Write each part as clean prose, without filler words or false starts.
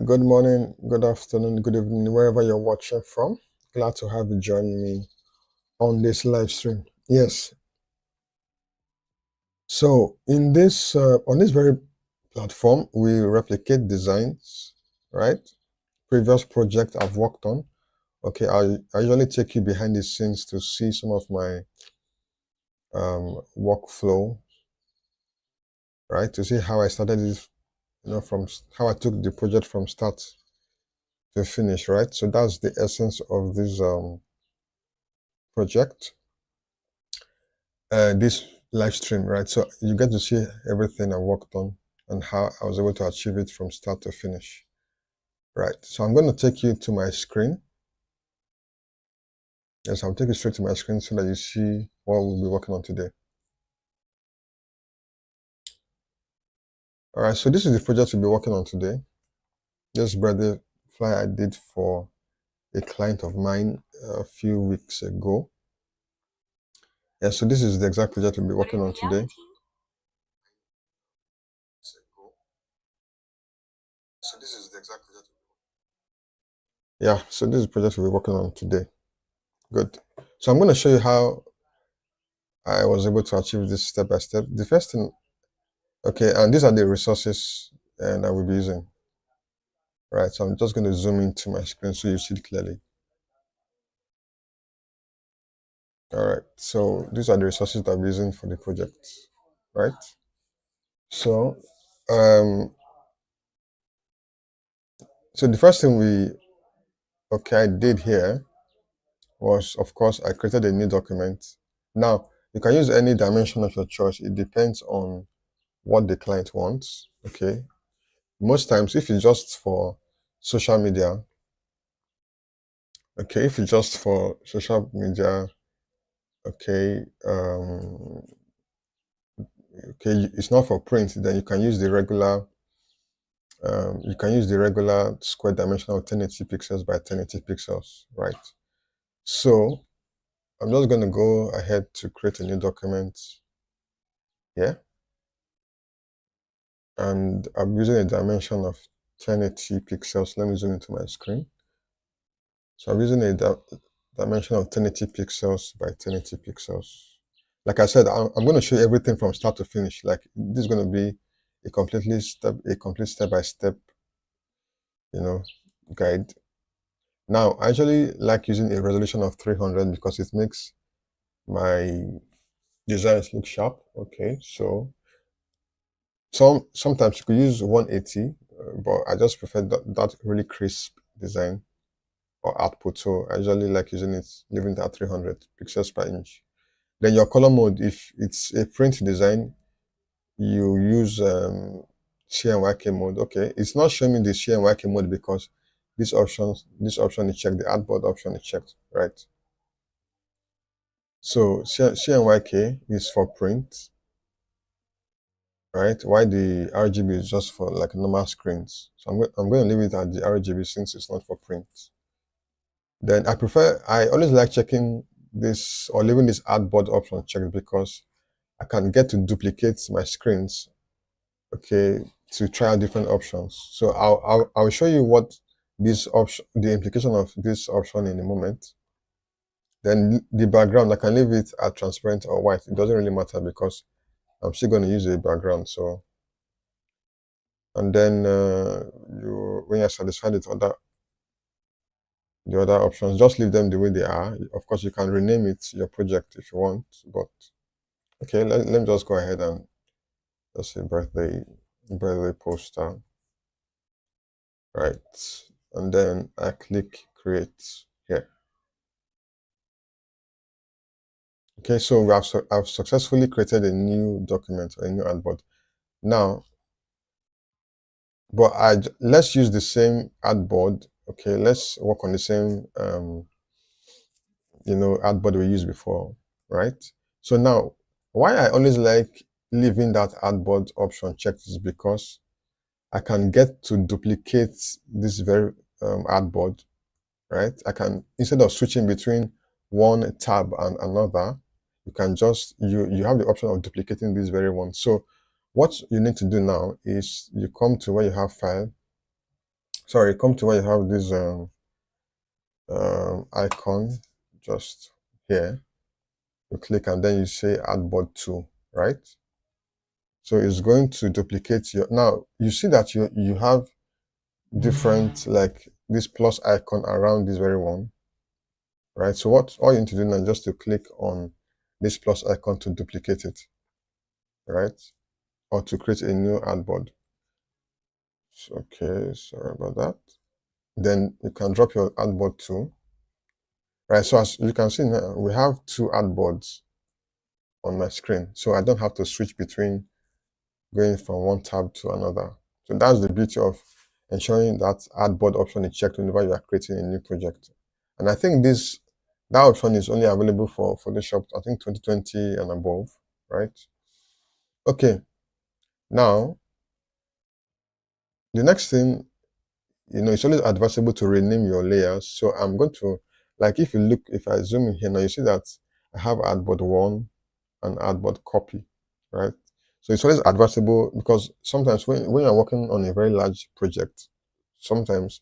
Good morning, good afternoon, good evening, wherever you're watching from. Glad to have you join me on this live stream. Yes. So in this on this very platform, we replicate designs, right? Previous project I've worked on. Okay, I usually take you behind the scenes to see some of my workflow, right? To see how I started this, from how I took the project from start to finish, right? So that's the essence of this project. This live stream, right? So you get to see everything I worked on and how I was able to achieve it from start to finish, right? So I'm going to take you to my screen. Yes, I'll take you straight to my screen so that you see what we'll be working on today. All right, so this is the project we'll be working on today. This birthday fly I did for a client of mine a few weeks ago. Yeah, so this is the exact project we'll be working on today. So this is the exact project. Yeah, so this is the project we'll be working on today. Good. So I'm going to show you how I was able to achieve this step by step. The first thing, okay, and these are the resources and I will be using. Right, so I'm just going to zoom into my screen so you see it clearly. All right, so these are the resources that I'm using for the project, right? So, so the first thing I did here was, of course, I created a new document. Now, you can use any dimension of your choice. It depends on what the client wants, okay? Most times, if it's just for social media, okay, if it's just for social media, okay, okay, it's not for print, then you can use the regular square dimension of 1080 pixels by 1080 pixels, right? So I'm just going to go ahead to create a new document here, and I'm using a dimension of 1080 pixels. Let me zoom into my screen. So I'm using a dimension of 1080 pixels by 1080 pixels. Like I said, I'm going to show you everything from start to finish. Like this is going to be a complete step-by-step, guide. Now, I actually like using a resolution of 300 because it makes my designs look sharp. Okay, so sometimes you could use 180, but I just prefer that really crisp design or output. So I usually like leaving it at 300 pixels per inch. Then your color mode, if it's a print design, you use CMYK mode. Okay, it's not showing me the CMYK mode because this option is checked, the artboard option is checked, right? So CMYK is for print, right? Why the RGB is just for like normal screens. So I'm going to leave it at the RGB since it's not for print. Then I always like checking this or leaving this artboard option checked because I can get to duplicate my screens, okay, to try out different options. So I'll show you what the implication of this option in a moment. Then the background, I can leave it at transparent or white. It doesn't really matter because I'm still going to use a background. So, and then when you're satisfied with the other options, just leave them the way they are. Of course, you can rename it your project if you want, but okay, let me just go ahead and just say birthday poster, right? And then I click create here. Okay, so I've successfully created a new document, a new artboard. Now, but let's use the same artboard. Okay, let's work on the same artboard we used before, right? So now, why I always like leaving that artboard option checked is because I can get to duplicate this very artboard, right? I can, instead of switching between one tab and another, you can just you have the option of duplicating this very one. So what you need to do now is you come to where you have file, sorry, come to where you have this icon just here. You click and then you say add board to, right? So it's going to duplicate your, now you see that you have different, like this plus icon around this very one, right? So what all you need to do now is just to click on this plus icon to duplicate it, right? Or to create a new add board. Okay, sorry about that. Then you can drop your add board too, right? So as you can see now, we have two add boards on my screen, so I don't have to switch between going from one tab to another. So that's the beauty of ensuring that add board option is checked whenever you are creating a new project. And I think that option is only available for Photoshop, I think 2020 and above, right? Okay, now the next thing, it's always advisable to rename your layers. So I'm going to, like, if I zoom in here now, you see that I have artboard 1 and artboard copy, right? So it's always advisable because sometimes when you're working on a very large project, sometimes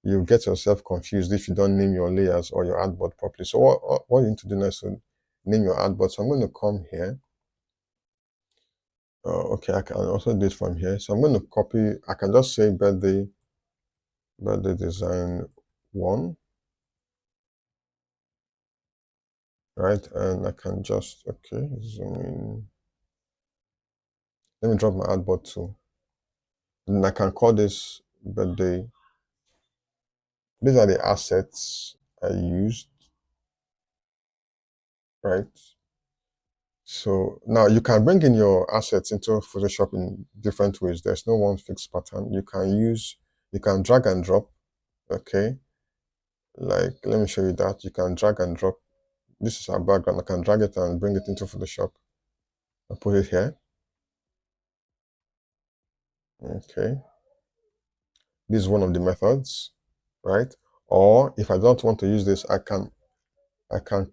you get yourself confused if you don't name your layers or your artboard properly. So what you need to do now is to name your artboard. So I'm going to come here. Okay, I can also do it from here. So I'm going to copy, I can just say birthday design 1, right? And I can just, okay, zoom in. Let me drop my artboard too. And I can call this birthday. These are the assets I used, right? So now you can bring in your assets into Photoshop in different ways. There's no one fixed pattern. You can drag and drop, okay? Like, let me show you that. You can drag and drop. This is our background. I can drag it and bring it into Photoshop and put it here. Okay. This is one of the methods, right? Or if I don't want to use this, I can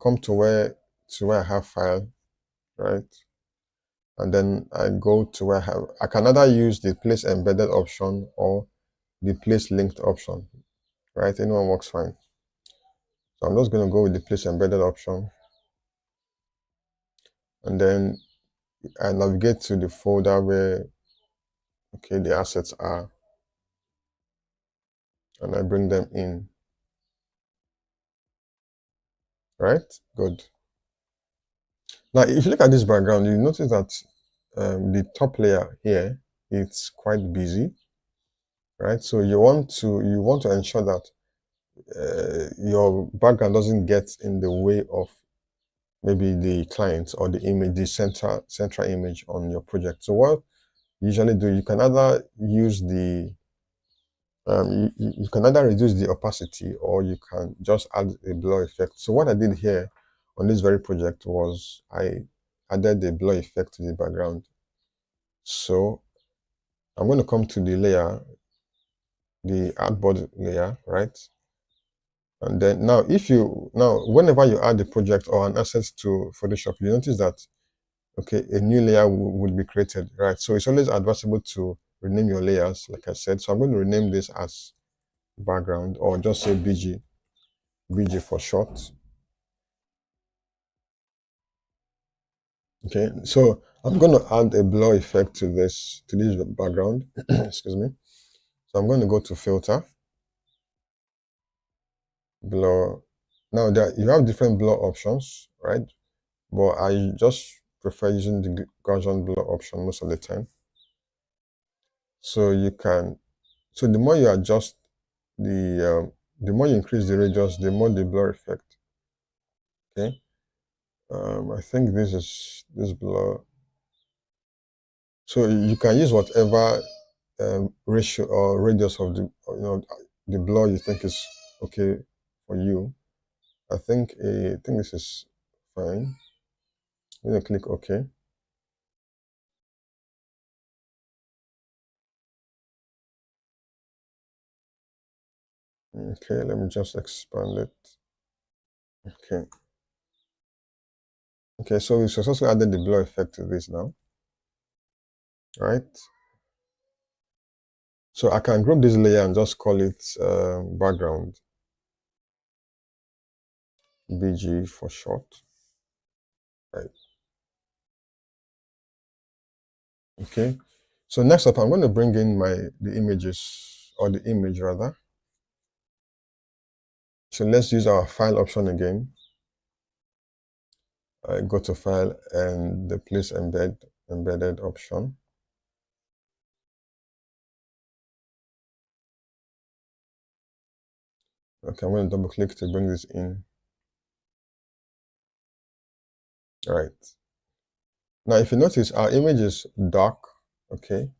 come to where I have file, right? And then I go to where I can either use the place embedded option or the place linked option, right? Anyone works fine. So I'm just going to go with the place embedded option. And then I navigate to the folder where, okay, the assets are. And I bring them in, right? Good. Now, if you look at this background, you notice that the top layer here, it's quite busy, right? So you want to ensure that your background doesn't get in the way of maybe the client or the image, the central image on your project. So what you usually do, you can either use the you can either reduce the opacity or you can just add a blur effect. So what I did here on this very project was I added a blur effect to the background. So I'm going to come to the layer, the artboard layer, right? And then now whenever you add a project or an asset to Photoshop, you notice that, okay, a new layer would be created, right? So it's always advisable to rename your layers, like I said. So I'm going to rename this as background or just say BG for short. Okay, so I'm going to add a blur effect to this background. Excuse me. So I'm going to go to filter, blur. Now you have different blur options, right? But I just prefer using the Gaussian blur option most of the time. So so the more you adjust the more you increase the radius, the more the blur effect. Okay. I think this blur. So you can use whatever ratio or radius of the blur you think is okay for you. I think this is fine. I'm gonna click OK. Okay, let me just expand it. Okay. Okay, so we successfully added the blur effect to this now. Right? So I can group this layer and just call it background, BG for short. Right. Okay. So next up, I'm going to bring in the images, or the image rather. So let's use our file option again. Go to file and the place embedded option. Okay, I'm going to double click to bring this in. All right. Now, if you notice, our image is dark, okay,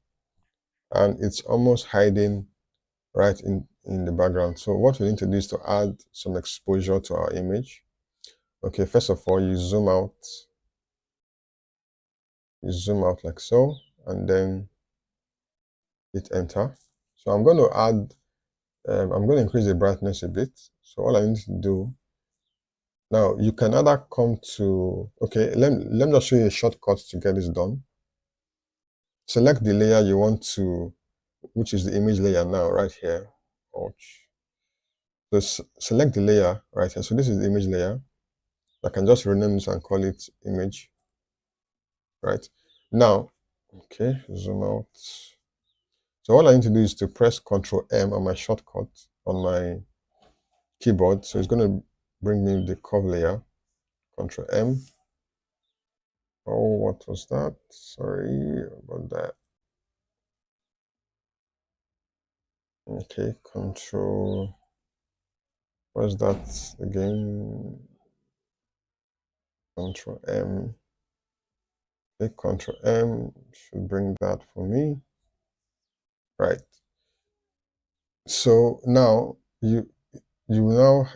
and it's almost hiding right in the background. So what we need to do is to add some exposure to our image. Okay, first of all, you zoom out like so, and then hit enter. So I'm going to add, I'm going to increase the brightness a bit. So all I need to do, now you can either come to, okay, let me just show you a shortcut to get this done. Select the layer you want to, which is the image layer now, right here. Ouch. So select the layer right here. So this is the image layer. I can just rename this and call it image, right? Now, okay, zoom out. So all I need to do is to press Ctrl M on my shortcut on my keyboard. So it's going to bring me the curve layer. Ctrl M. Oh, what was that? Sorry about that. Okay, Control. What's that again? Ctrl M. Okay, Ctrl M should bring that for me. Right. So now you now,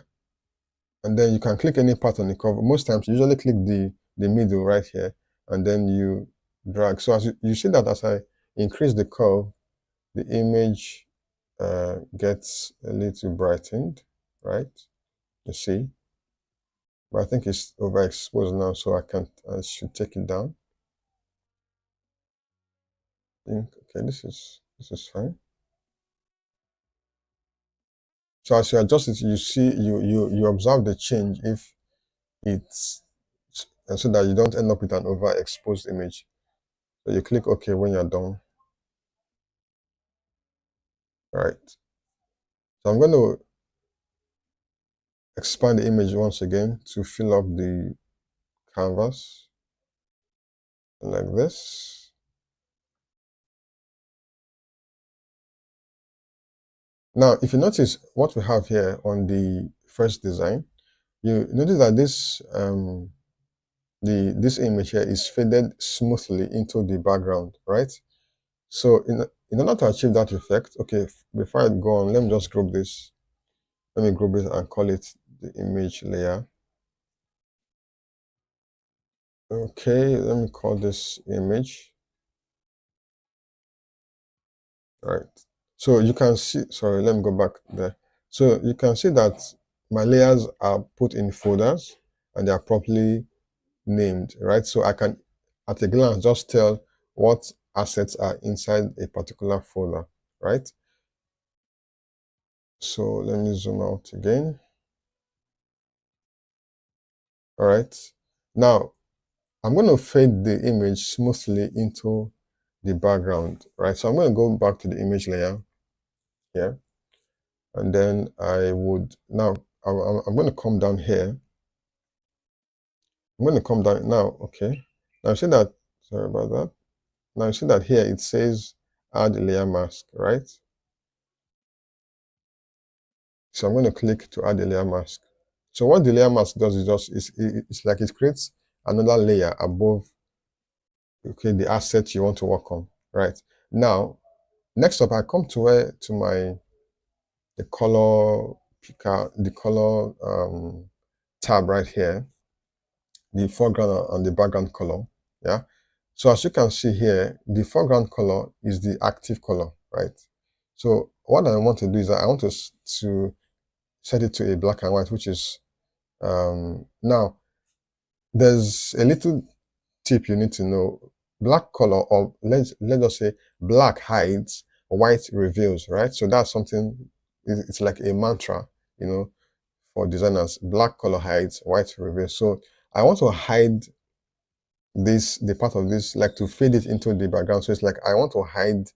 and then you can click any part on the cover. Most times you usually click the middle right here, and then you drag. So as you see that as I increase the curve, the image gets a little brightened, right? You see, but I think it's overexposed now, so I should take it down. Okay, this is fine. So as you adjust it, you see, you observe the change if it's, and so that you don't end up with an overexposed image. So you click OK when you're done. All right. So I'm going to expand the image once again to fill up the canvas like this. Now, if you notice what we have here on the first design, you notice that this image here is faded smoothly into the background, right? So in order to achieve that effect, okay, before I go on, let me just group this. Let me group it and call it the image layer. Okay, let me call this image. Right. So you can see, sorry, let me go back there. So you can see that my layers are put in folders and they are properly named, right? So I can, at a glance, just tell what assets are inside a particular folder, right? So let me zoom out again. All right. Now, I'm going to fade the image smoothly into the background, right? So I'm going to go back to the image layer here. And then I would, now, I'm going to come down here. I'm going to come down now, okay. Now you see that, sorry about that. Now you see that here it says add layer mask, right? So I'm going to click to add a layer mask. So what the layer mask does is it's like it creates another layer above, okay, the asset you want to work on, right? Now, next up, I come to the color picker, the color tab right here, the foreground and the background color. Yeah. So as you can see here, the foreground color is the active color, right? So what I want to do is I want to set it to a black and white, which is now there's a little tip you need to know. Black color, or let's just say black hides white reveals, right? So that's something, it's like a mantra, you know, for designers. Black color hides, white reveals. So I want to hide the part of this, like to fade it into the background. So it's like I want to hide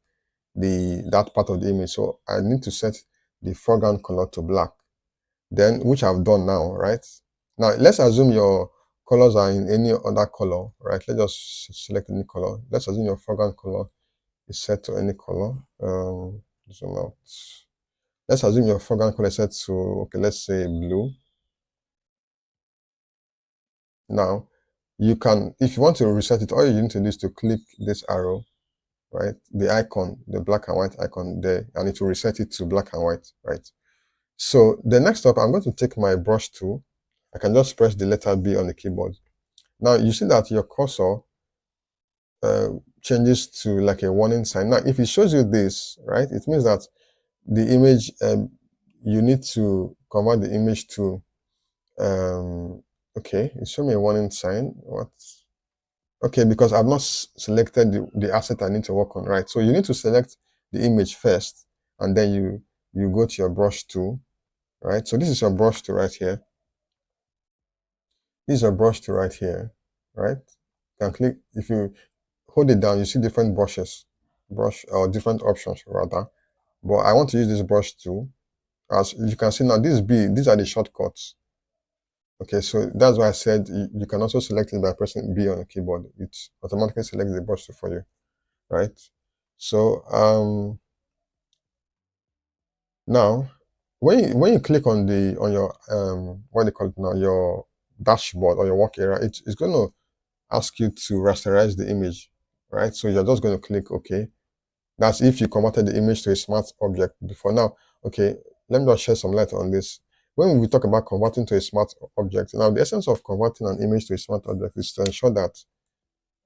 that part of the image. So I need to set the foreground color to black. Then, which I've done now, right? Now let's assume your colors are in any other color, right? Let's just select any color. Let's assume your foreground color is set to any color. Zoom out. Let's assume your foreground color is set to, okay, let's say blue. Now, you can, if you want to reset it, all you need to do is to click this arrow, right? The icon, the black and white icon there, and it will reset it to black and white, right? So the next step, I'm going to take my brush tool. I can just press the letter B on the keyboard. Now, you see that your cursor changes to like a warning sign. Now, if it shows you this, right, it means that the image, you need to convert the image to, okay, it showed me a warning sign. What? Okay, because I've not selected the asset I need to work on, right? So you need to select the image first, and then you go to your brush tool, right? So this is your brush tool right here. This is your brush tool right here, right? You can click, if you hold it down, you see different brushes, or different options rather. But I want to use this brush tool. As you can see now, these are the shortcuts. Okay, so that's why I said you can also select it by pressing B on the keyboard. It automatically selects the brush tool for you, right? So now when you click on your what they call it now, your dashboard or your work area, it's going to ask you to rasterize the image, right? So you're just going to click OK. That's if you converted the image to a smart object before. Now, okay, let me just shed some light on this. When we talk about converting to a smart object, now the essence of converting an image to a smart object is to ensure that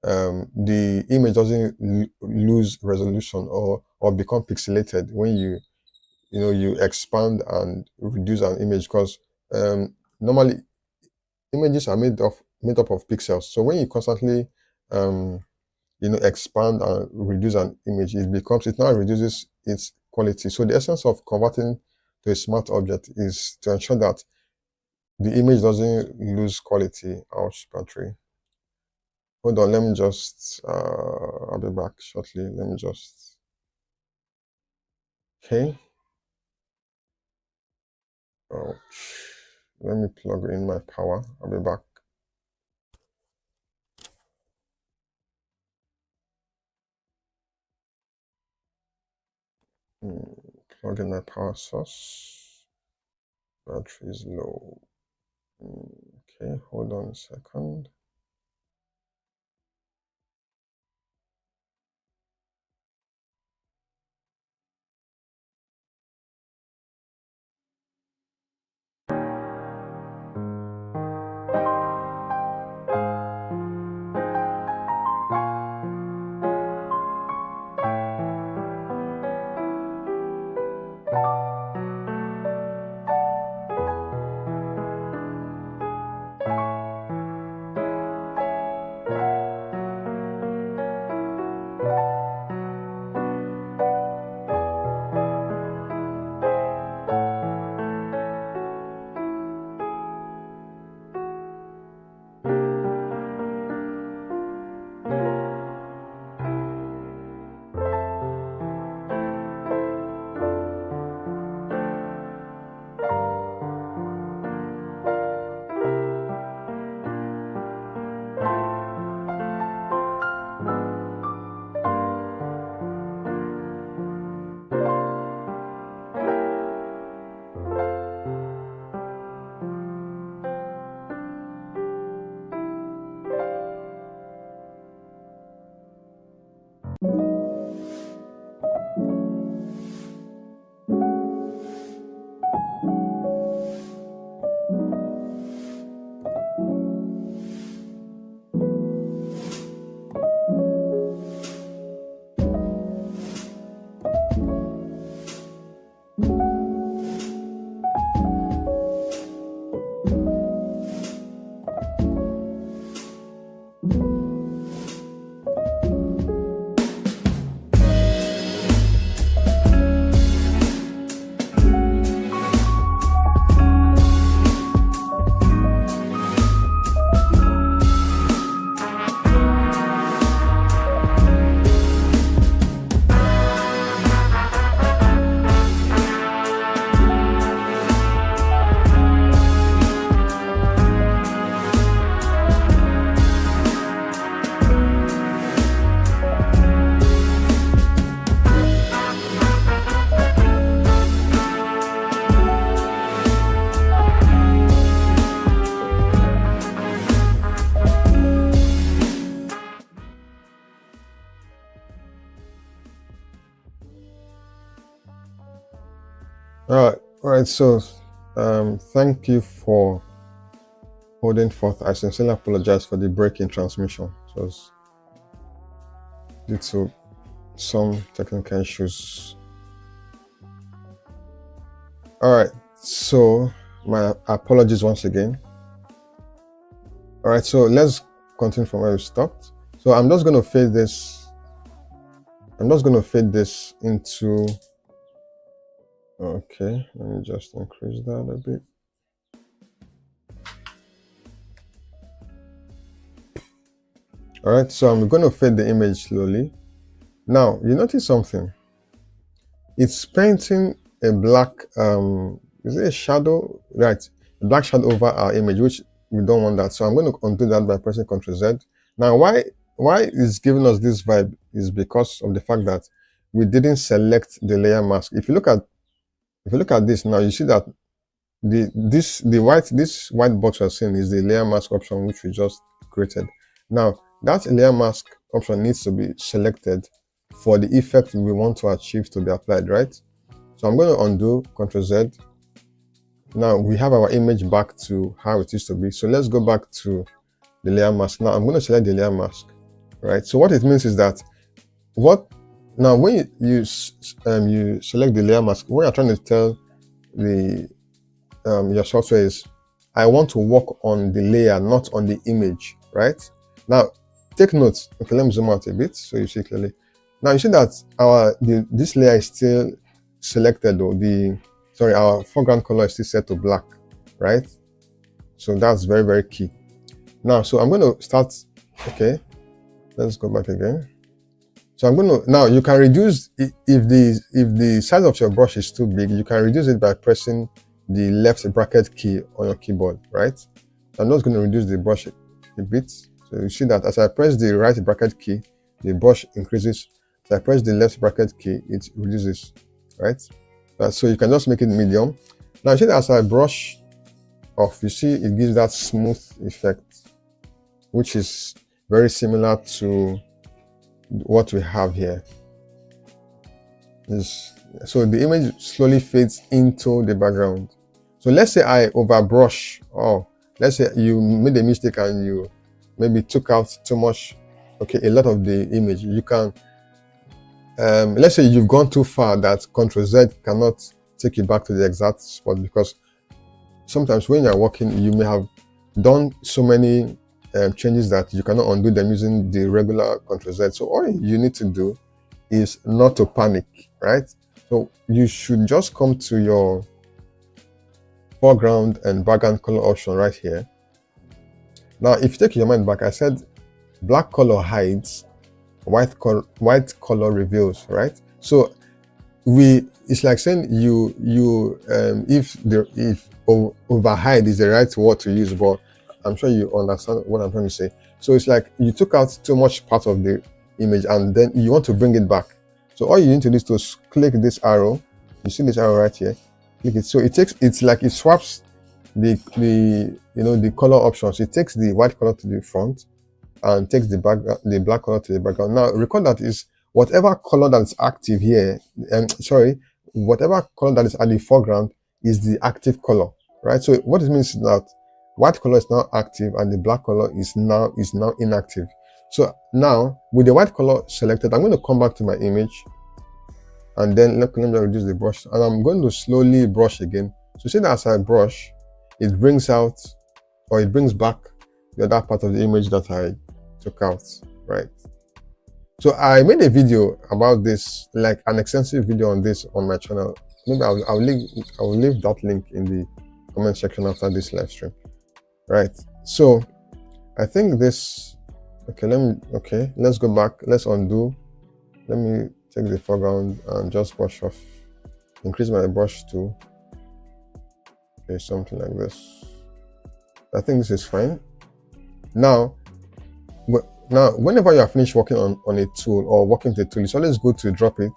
the image doesn't lose resolution or become pixelated when you expand and reduce an image, because normally images are made up of pixels. So when you constantly expand and reduce an image, it now reduces its quality. So the essence of converting to a smart object is to ensure that the image doesn't lose quality. Ouch, battery. Hold on, let me just, I'll be back shortly. Let me just, okay. Ouch. Let me plug in my power. I'll be back. Plug in my power source. Battery is low. Okay, hold on a second. All right. So, thank you for holding forth. I sincerely apologize for the break in transmission. It was due to some technical issues. All right. So, my apologies once again. All right. So let's continue from where we stopped. So I'm just going to fade this. I'm just going to fade this into. Okay, let me just increase that a bit. All right, so I'm going to fade the image slowly. Now, you notice something. It's painting a black, is it a shadow? Right, a black shadow over our image, which we don't want that. So I'm going to undo that by pressing Ctrl Z. Now, why it's giving us this vibe is because of the fact that we didn't select the layer mask. If you look at this now, you see that this white box we're seeing is the layer mask option which we just created. Now that layer mask option needs to be selected for the effect we want to achieve to be applied, right? So I'm going to undo, Ctrl Z. Now we have our image back to how it used to be. So let's go back to the layer mask. Now I'm going to select the layer mask, right? So what it means is that now when you select the layer mask, what you're trying to tell the your software is, I want to work on the layer, not on the image, right? Now take note. Okay, let me zoom out a bit so you see clearly. Now you see that this layer is still selected, or our foreground color is still set to black, right? So that's very, very key. Now, so I'm going to start. Okay, let's go back again. So I'm going to, now you can reduce, if the size of your brush is too big, you can reduce it by pressing the left bracket key on your keyboard, right? I'm just going to reduce the brush a bit. So you see that as I press the right bracket key, the brush increases. As I press the left bracket key, it reduces, right? So you can just make it medium. Now you see that as I brush off, you see it gives that smooth effect, which is very similar to what we have here. So the image slowly fades into the background. So let's say I overbrush, or let's say you made a mistake and you maybe took out too much, a lot of the image. You can, let's say you've gone too far that Ctrl Z cannot take you back to the exact spot, because sometimes when you're working, you may have done so many changes that you cannot undo them using the regular Ctrl Z. So all you need to do is not to panic, right? So you should just come to your foreground and background color option right here. Now, if you take your mind back, I said black color hides, white color reveals, right? So it's like saying if overhide is the right word to use, but I'm sure you understand what I'm trying to say. So it's like you took out too much part of the image and then you want to bring it back. So all you need to do is to click this arrow. You see this arrow right here? Click it. So it's like it swaps the color options. It takes the white color to the front and takes the black color to the background. Now recall that is whatever color that is active here, whatever color that is at the foreground is the active color, right? So what it means is that white color is now active and the black color is now inactive. So now with the white color selected, I'm going to come back to my image and then let me reduce the brush, and I'm going to slowly brush again. So see that as I brush, it brings out, or it brings back the other part of the image that I took out, right? So I made a video about this, like an extensive video on this on my channel. Maybe I'll leave that link in the comment section after this live stream. Right, so I think this, let's go back, let's undo. Let me take the foreground and just brush off, increase my brush to something like this. I think this is fine. Now whenever you are finished working on a tool or working with a tool, it's always good to drop it.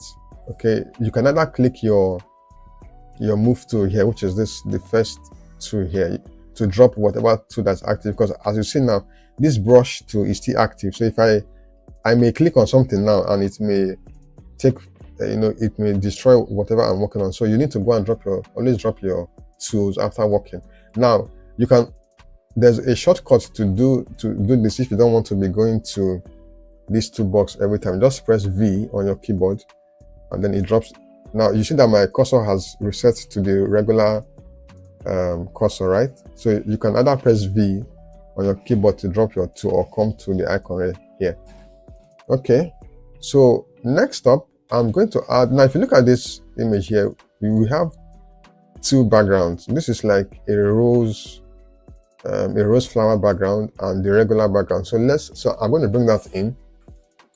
You can either click your move tool here, which is the first tool here, to drop whatever tool that's active, because as you see now, this brush tool is still active. So if I may click on something now and it may take it may destroy whatever I'm working on. So you need to go and always drop your tools after working. Now there's a shortcut to do this if you don't want to be going to this toolbox every time. Just press V on your keyboard and then it drops. Now you see that my cursor has reset to the regular cursor, right? So you can either press V on your keyboard to drop your tool or come to the icon right here. Okay, so next up, I'm going to add, now if you look at this image here, we have two backgrounds. This is like a rose flower background and the regular background. So I'm going to bring that in,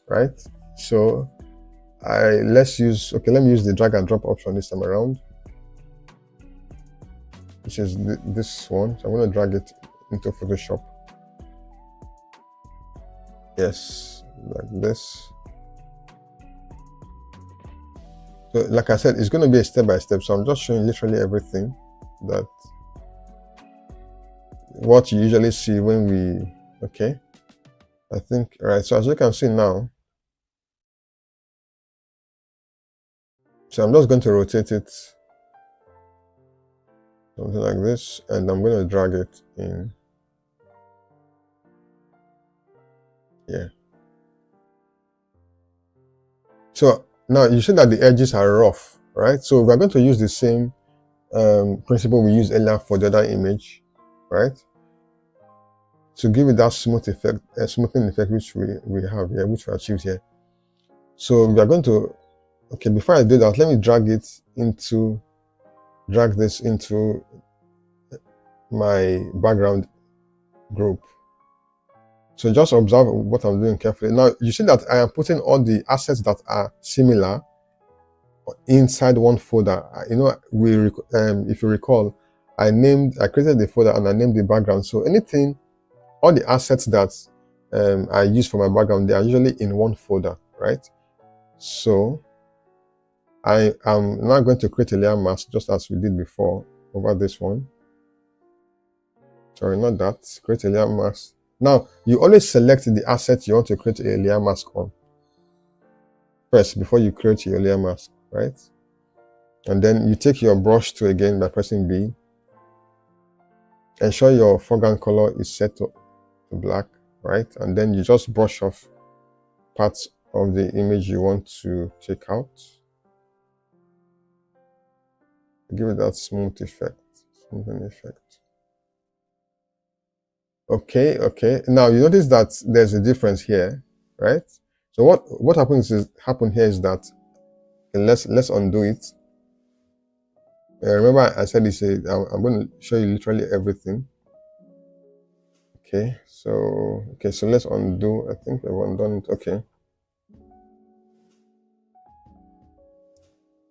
right? So let me use the drag and drop option this time around, which is this one. So I'm going to drag it into Photoshop. Yes, like this. So like I said, it's going to be a step-by-step. So I'm just showing literally everything that what you usually see when we, okay, I think, right. So as you can see now, so I'm just going to rotate it something like this, and I'm going to drag it in here. So now you see that the edges are rough, right? So we're going to use the same principle we used earlier for the other image, right? To give it that smooth effect, smoothing effect which we have here, which we achieved here. So we are going to, okay, before I do that, let me drag this into my background group. So just observe what I'm doing carefully. Now you see that I am putting all the assets that are similar inside one folder. If you recall, I created the folder and I named the background. So all the assets that I use for my background, they are usually in one folder, right? So I am now going to create a layer mask just as we did before over this one. Sorry, not that. Create a layer mask. Now, you always select the asset you want to create a layer mask on first before you create your layer mask, right? And then you take your brush tool again by pressing B. Ensure your foreground color is set to black, right? And then you just brush off parts of the image you want to take out. Give it that smoothing effect. Okay. Now you notice that there's a difference here, right? So what happened here is that, okay, let's undo it. Remember I said I'm going to show you literally everything. Okay, so let's undo. I think we've undone it. Okay.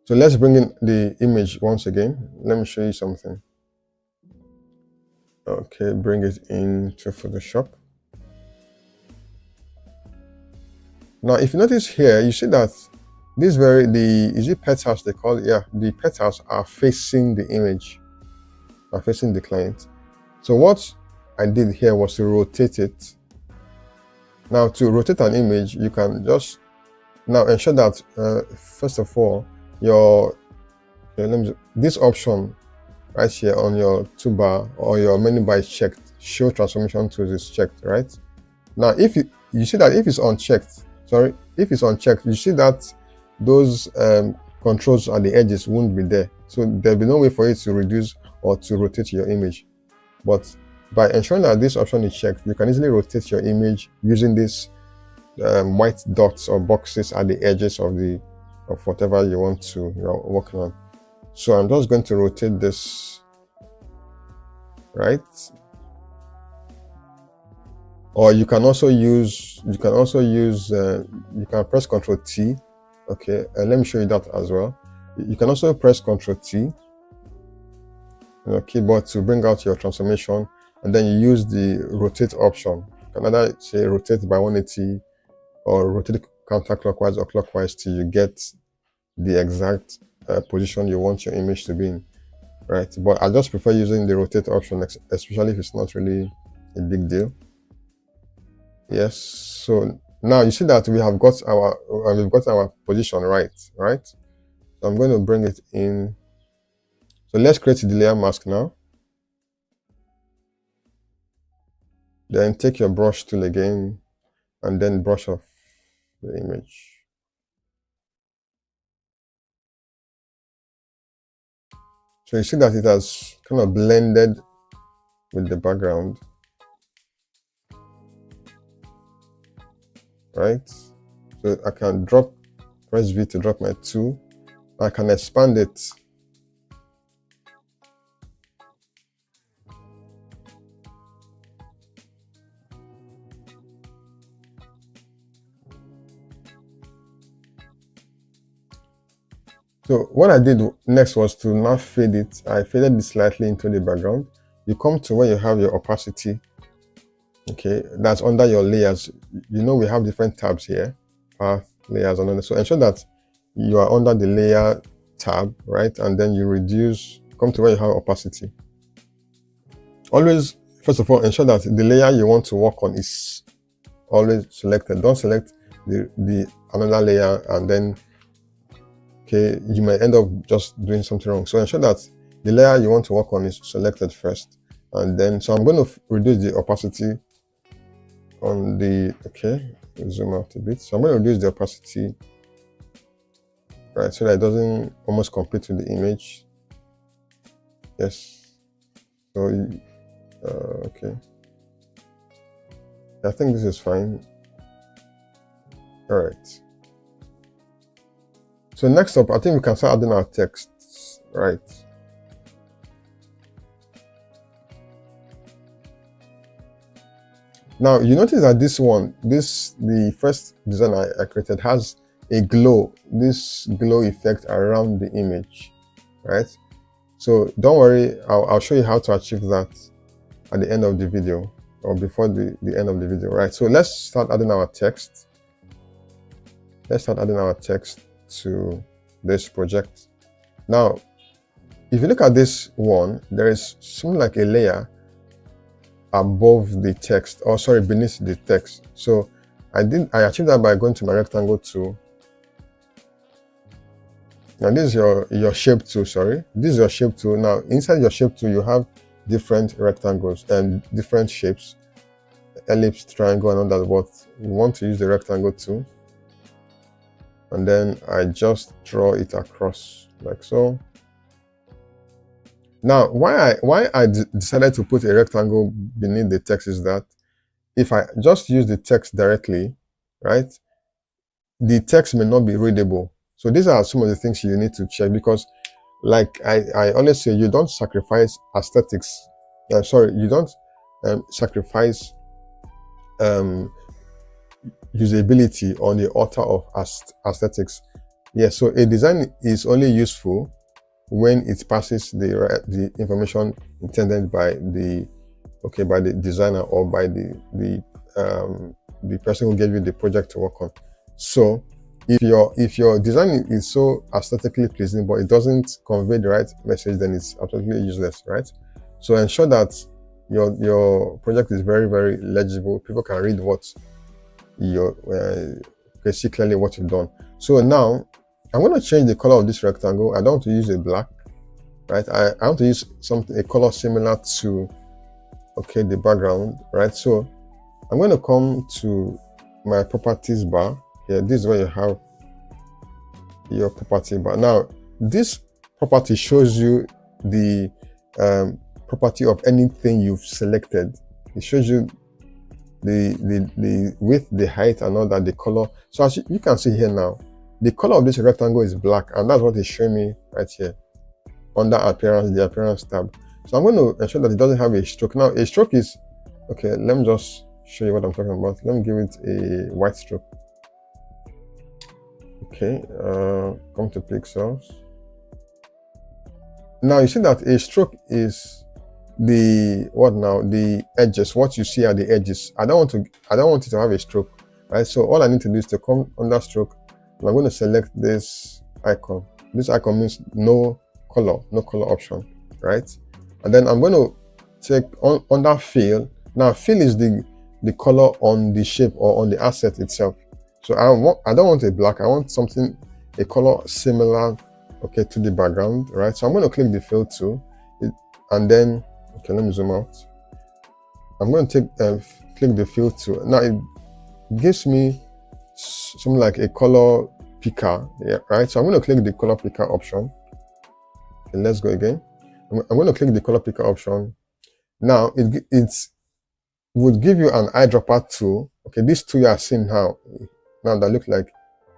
So let's bring in the image once again. Let me show you something. Okay, bring it into Photoshop. Now, if you notice here, you see that is it petals they call it? Yeah, the petals are facing the image, are facing the client. So what I did here was to rotate it. Now, to rotate an image, you can just now ensure that first of all, this option right here on your toolbar or your menu bar is checked. Show transformation tools is checked, right? Now, if you see that if it's unchecked, you see that those controls at the edges won't be there. So there'll be no way for you to reduce or to rotate your image. But by ensuring that this option is checked, you can easily rotate your image using these white dots or boxes at the edges of whatever you're working on. So I'm just going to rotate this, right? Or you can also use you can press Ctrl T. Okay, let me show you that as well. You can also press Ctrl T on your keyboard to bring out your transformation, and then you use the rotate option. You can either say rotate by 180 or rotate counterclockwise or clockwise till you get the exact position you want your image to be in, right? But I just prefer using the rotate option, especially if it's not really a big deal. Yes, so Now you see that we've got our position right. So I'm going to bring it in. So let's create the layer mask now. Then take your brush tool again and then brush off the image. So you see that it has kind of blended with the background, right? So I can press V to drop my tool. I can expand it. So what I did next was to now fade it. I faded it slightly into the background. You come to where you have your opacity. Okay, that's under your layers. You know we have different tabs here, path, layers, and other. So ensure that you are under the layer tab, right? And then you reduce, come to where you have opacity. Always, first of all, ensure that the layer you want to work on is always selected. Don't select the another layer and then, okay, you might end up just doing something wrong. So ensure that the layer you want to work on is selected first. And then, so I'm going to reduce the opacity on the, okay, zoom out a bit. So I'm going to reduce the opacity, right, so that it doesn't almost compete with the image. Yes. So, okay. I think this is fine. All right. So next up, I think we can start adding our texts, right? Now you notice that the first design I created has a glow, this glow effect around the image, right? So don't worry, I'll show you how to achieve that at the end of the video or before the end of the video, right? So let's start adding our text. Let's start adding our text to this project. Now, if you look at this one, there is something like a layer above the text, or sorry, beneath the text. So I achieved that by going to my rectangle tool. Now this is your shape tool, sorry. This is your shape tool. Now inside your shape tool, you have different rectangles and different shapes, ellipse, triangle, and all that. But we want to use the rectangle tool. And then I just draw it across like so. Now, why I decided to put a rectangle beneath the text is that if I just use the text directly, right, the text may not be readable. So these are some of the things you need to check, because like I always say, you don't sacrifice aesthetics. You don't sacrifice usability on the altar of aesthetics. Yes, so a design is only useful when it passes the information intended by the designer or by the person who gave you the project to work on. So if your design is so aesthetically pleasing but it doesn't convey the right message, then it's absolutely useless, right? So ensure that your project is very, very legible. People can read what see clearly what you've done. So now I'm going to change the color of this rectangle. I don't want to use a black, right? I want to use a color similar to the background, right? So I'm going to come to my properties bar here. This is where you have your property bar. Now this property shows you the property of anything you've selected. It shows you the width, the height, and all that, the color. So as you can see here now, the color of this rectangle is black, and that's what it's showing me right here under appearance, the appearance tab. So I'm going to ensure that it doesn't have a stroke. Now a stroke is okay. Let me just show you what I'm talking about. Let me give it a white stroke. Okay, come to pixels. Now you see that a stroke is the edges, what you see at the edges. I don't want it to have a stroke, right? So all I need to do is to come under stroke, and I'm going to select this icon. This icon means no color option, right? And then I'm going to take under fill. Now fill is the the color on the shape or on the asset itself. So I don't want a black, I want something, a color similar, okay, to the background, right? So I'm going to click the fill tool, and then, okay, let me zoom out. I'm going to click the fill tool. Now it gives me something like a color picker, yeah, right? So I'm going to click the color picker option. Okay, let's go again. I'm going to click the color picker option. Now it would give you an eyedropper tool. Okay, this tool you are seeing now that look like,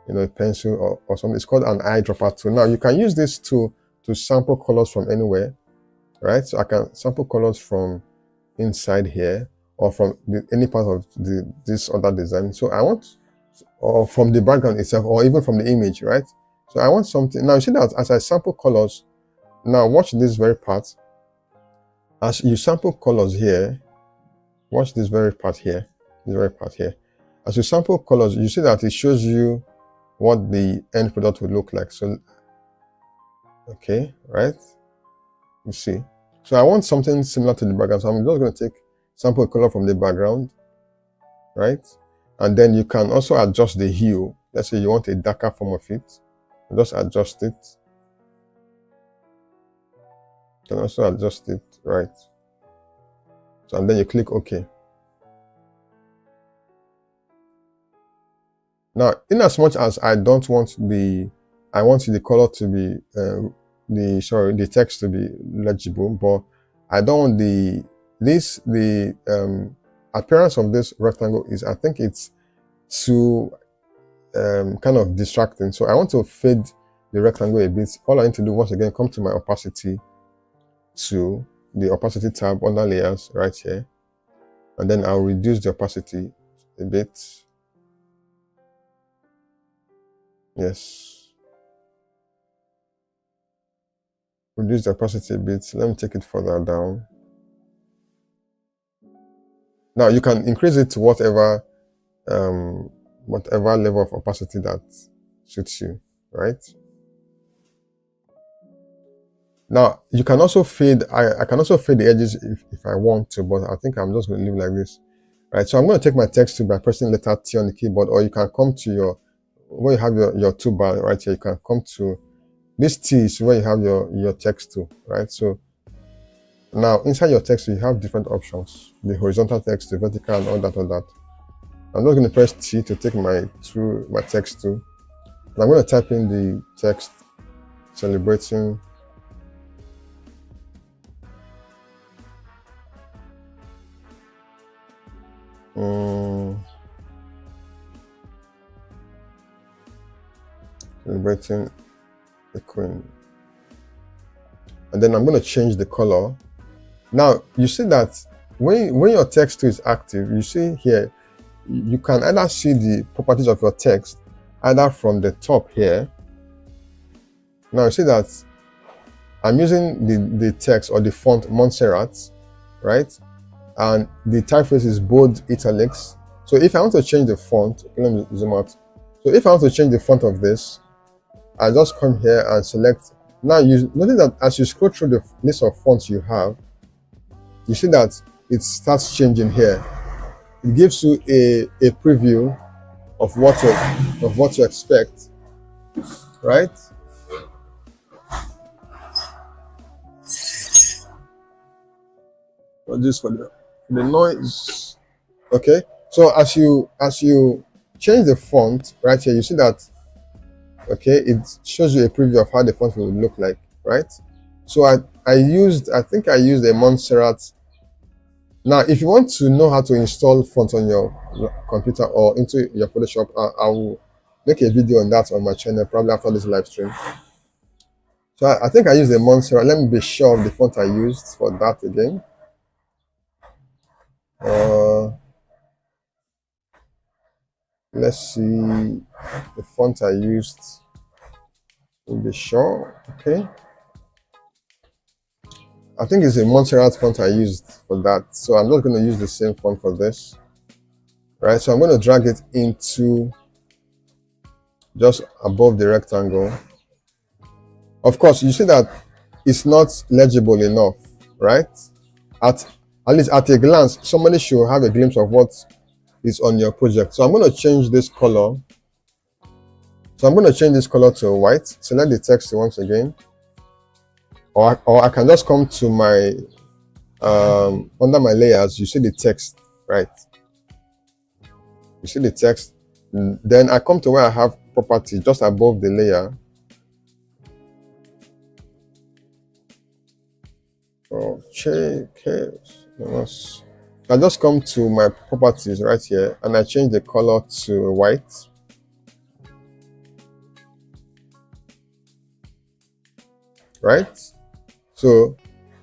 you know, a pencil or something. It's called an eyedropper tool. Now you can use this tool to sample colors from anywhere, right? So I can sample colors from inside here or from any part of this other design. So I want, or from the background itself, or even from the image, right? So I want something. Now you see that as I sample colors, now watch this very part. As you sample colors here, watch this very part here, this very part here. As you sample colors, you see that it shows you what the end product would look like. So, okay, right? You see. So I want something similar to the background. So I'm just going to take sample color from the background, right? And then you can also adjust the hue. Let's say you want a darker form of it. Just adjust it. You can also adjust it, right? So, and then you click OK. Now, in as much as I don't want I want the color to be the text to be legible, but I don't want the appearance of this rectangle is, I think it's too kind of distracting. So I want to fade the rectangle a bit. All I need to do, once again, come to my opacity to the opacity tab under layers right here, and then I'll reduce the opacity a bit. Yes, reduce the opacity a bit. Let me take it further down. Now you can increase it to whatever level of opacity that suits you, right? Now you can also fade. I can also fade the edges if I want to, but I think I'm just going to leave like this, right? So I'm going to take my text tool by pressing letter T on the keyboard, or you can come to where you have your toolbar right here. You can come to this T is where you have your text tool, right? So now inside your text tool, you have different options: the horizontal text, the vertical, and all that. I'm not going to press T to take my text tool. And I'm going to type in the text celebrating celebrating the Queen, and then I'm going to change the color. Now you see that when your text tool is active, you see here you can either see the properties of your text either from the top here. Now you see that I'm using the text or the font Montserrat, right? And the typeface is bold italics. So if I want to change the font, let me zoom out. So if I want to change the font of this, I just come here and select. Now you notice that as you scroll through the list of fonts you have, you see that it starts changing here. It gives you a preview of what you expect, right? Just for the noise. Okay, so as you change the font right here, you see that, okay, it shows you a preview of how the font will look like, right? So I think I used a Montserrat. Now if you want to know how to install fonts on your computer or into your Photoshop, I will make a video on that on my channel probably after this live stream. So I think I used a Montserrat. Let me be sure of the font I used for that again. Let's see the font I used. To be sure. Okay, I think it's a Montserrat font I used for that, so I'm not going to use the same font for this, right? So I'm going to drag it into just above the rectangle. Of course, you see that it's not legible enough, right? at least at a glance, somebody should have a glimpse of what is on your project. So I'm going to change this color. So I'm going to change this color to white. Select the text once again, or I can just come to my under my layers. You see the text, right? You see the text. Then I come to where I have property just above the layer. Okay. I just come to my properties right here and I change the color to white. Right? So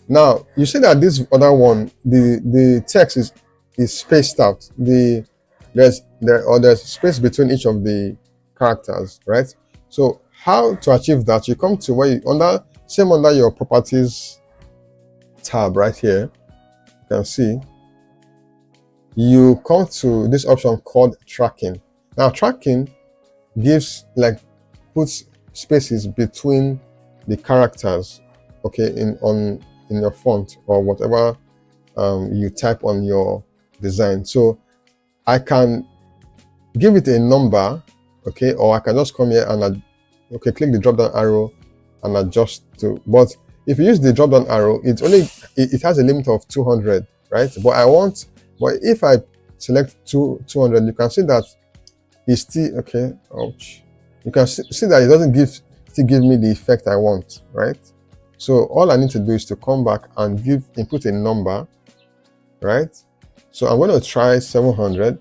now you see that this other one, the text is spaced out. There's space between each of the characters, right? So how to achieve that? You come to where you under your properties tab right here. You can see you come to this option called tracking. Now tracking gives puts spaces between the characters, okay, in your font or whatever you type on your design. So I can give it a number, okay, or I can just come here and click the drop down arrow and adjust to. But if you use the drop down arrow, it has a limit of 200, right? But if I select 200, you can see that it's still okay. Ouch! You can see that it doesn't still give me the effect I want, right? So all I need to do is to come back and input a number, right? So I'm going to try 700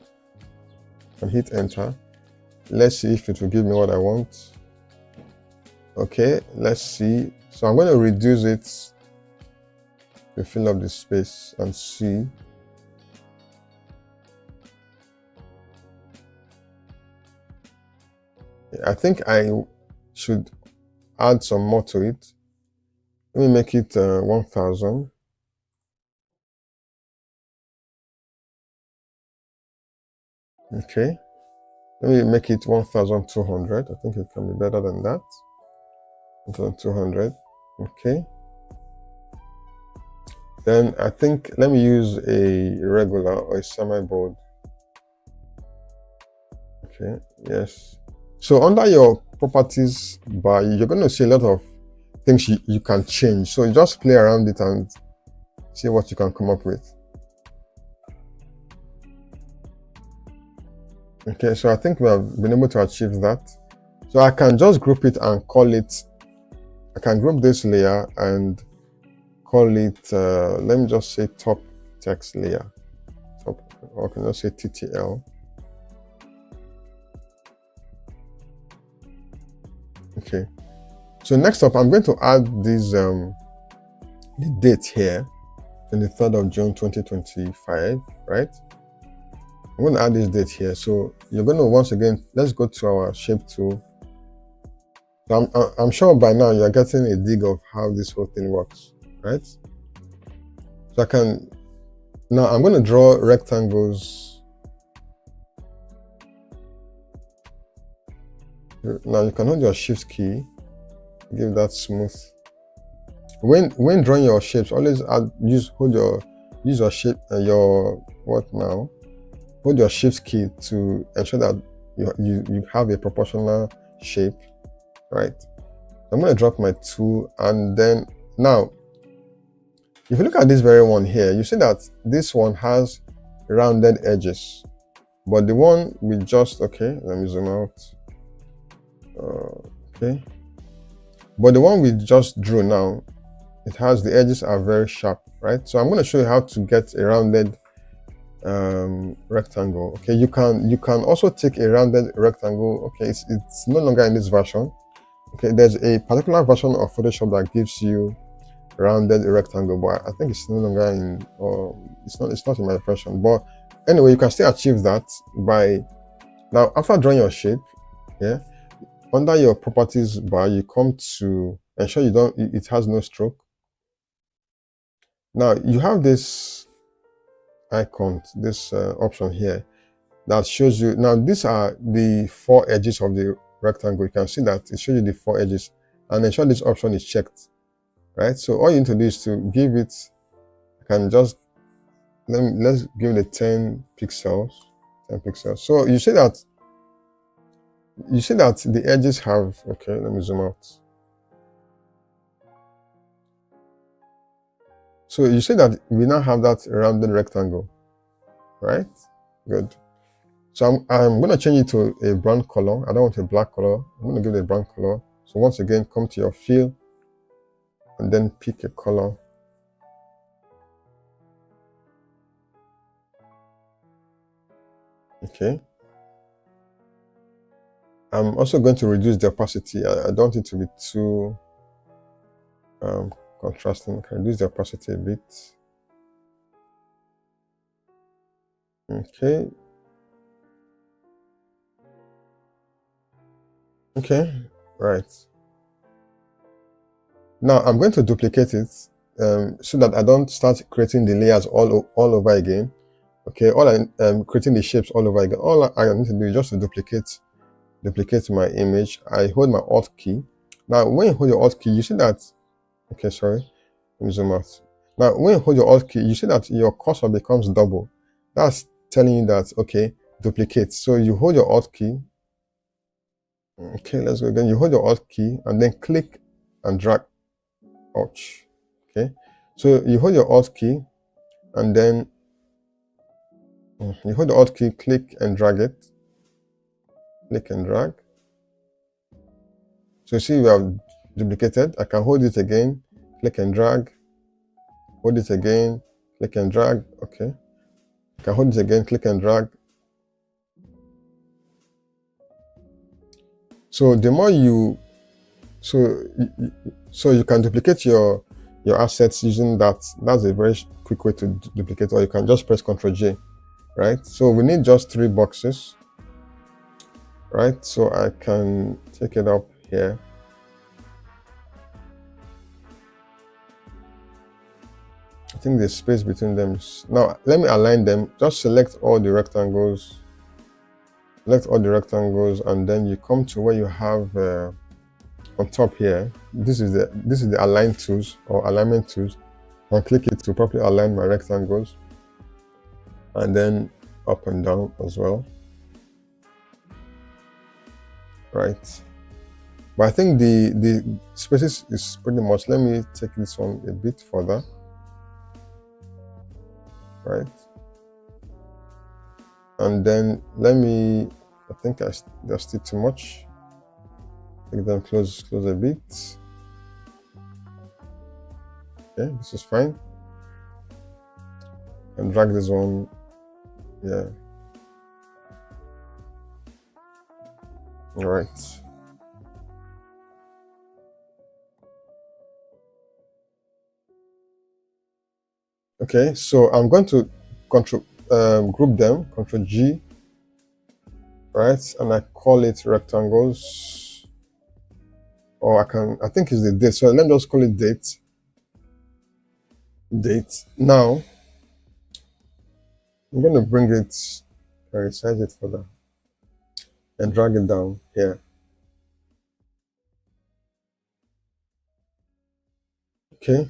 and hit enter. Let's see if it will give me what I want. Okay, let's see. So I'm going to reduce it to fill up the space and see. I think I should add some more to it. Let me make it 1000. Okay. Let me make it 1200. I think it can be better than that. 1200. Okay. Then I think let me use a regular or a semi-bold. Okay. Yes. So under your properties bar, you're going to see a lot of things you can change. So you just play around it and see what you can come up with. Okay, so I think we have been able to achieve that. So I can just group it and call it, I can group this layer and call it, let me just say top text layer. Or I can just say TTL. Okay, so next up, I'm going to add this, the date here, 23rd of June 2025, right? I'm going to add this date here. So you're going to, once again, let's go to our shape tool. So I'm sure by now you're getting a dig of how this whole thing works, right? So now I'm going to draw rectangles. Now you can hold your shift key, give that smooth. When drawing your shapes, always use your shape, hold your shift key to ensure that you have a proportional shape, right? I'm going to drop my tool, and then now if you look at this very one here, you see that this one has rounded edges, but the one we just, okay, let me zoom out. Okay, but the one we just drew now, the edges are very sharp, right? So I'm going to show you how to get a rounded rectangle. Okay, you can also take a rounded rectangle. Okay, it's no longer in this version. Okay, there's a particular version of Photoshop that gives you rounded rectangle, but I think it's no longer in, or it's not in my version. But anyway, you can still achieve that by, now after drawing your shape, yeah, under your properties bar, you come to ensure it has no stroke. Now you have this icon, this option here that shows you, now these are the 4 edges of the rectangle. You can see that it shows you the 4 edges, and ensure this option is checked, right? So all you need to do is to give it, I can just let's give it 10 pixels. 10 pixels. So you see that the edges have, okay, let me zoom out. So you see that we now have that rounded rectangle, right? Good. So I'm going to change it to a brown color. I don't want a black color. I'm going to give it a brown color. So once again, come to your fill and then pick a color. Okay. I'm also going to reduce the opacity. I don't want it to be too contrasting. I can reduce the opacity a bit. Okay. Okay, right. Now I'm going to duplicate it so that I don't start creating the layers all over again. Okay, creating the shapes all over again. All I need to do is just to duplicate my image. I hold my Alt key. Now when you hold your Alt key, you see that, okay, sorry, let me zoom out. Now when you hold your Alt key, you see that your cursor becomes double. That's telling you that, okay, duplicate. So you hold your Alt key. Okay, let's go again. You hold your Alt key and then click and drag. Ouch. Okay, so you hold your Alt key and then you hold the Alt key, click and drag it. Click and drag. So you see we have duplicated. I can hold it again, click and drag. Hold it again, click and drag. Okay. I can hold it again, click and drag. So the more you, so you can duplicate your assets using that. That's a very quick way to duplicate, or you can just press Ctrl J, right? So we need just 3 boxes, right? So I can take it up here. I think the space between them. Now let me align them. Just select all the rectangles. Select all the rectangles, and then you come to where you have on top here. This is the align tools or alignment tools. I'll click it to properly align my rectangles, and then up and down as well. Right. But I think the spaces is pretty much. Let me take this one a bit further. Right. And then let me, I think that's still too much. Take them close a bit. Okay, this is fine. And drag this one, yeah. All right. Okay, so I'm going to group them, Ctrl G, right? And I call it rectangles, or I think it's the date. So let me just call it date. Date. Now, I'm going to bring it, resize it further, and drag it down here. Okay.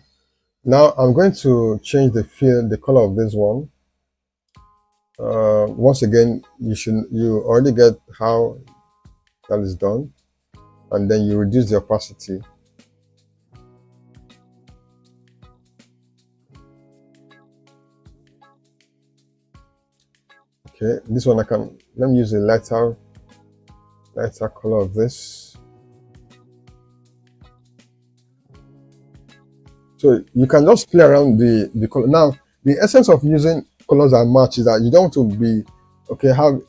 Now I'm going to change the color of this one. Once again, you already get how that is done, and then you reduce the opacity. Okay, this one let me use a lighter color of this. So you can just play around the color. Now, the essence of using colors that match is that you don't want to be, okay, have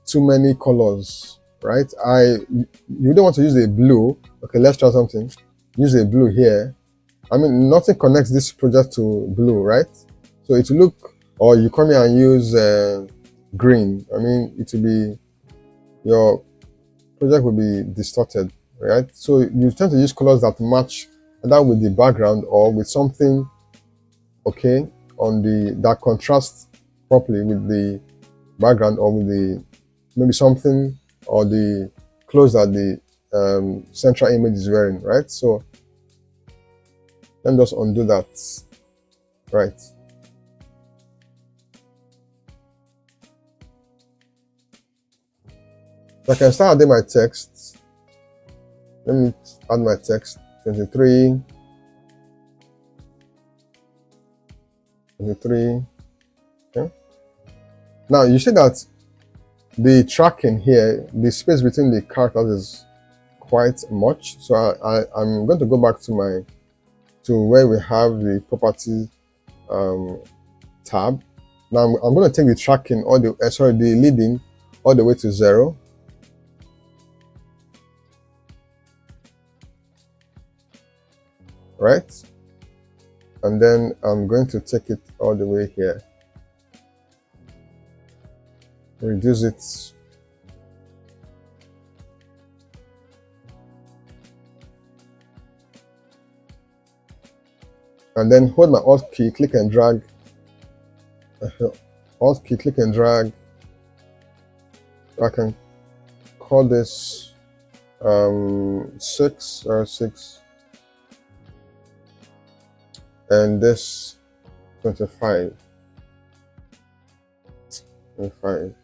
too many colors, right? You don't want to use a blue. Okay, let's try something. Use a blue here. I mean, nothing connects this project to blue, right? So it will look, or you come here and use green. I mean, it will be, your project will be distorted, right? So you tend to use colors that match either with the background or with something, okay, that contrasts properly with the background, or with maybe something or the clothes that the central image is wearing, right? So let me just undo that, right? So I can start adding my text. Let me add my text. 23. 23. Okay. Now you see that the tracking here, the space between the characters is quite much. So I'm going to go back to where we have the property tab. Now I'm going to take the tracking or the the leading all the way to 0. Right? And then I'm going to take it all the way here. Reduce it. And then hold my Alt key, click and drag. Alt key, click and drag. I can call this 6 or 6. And this 25. 25.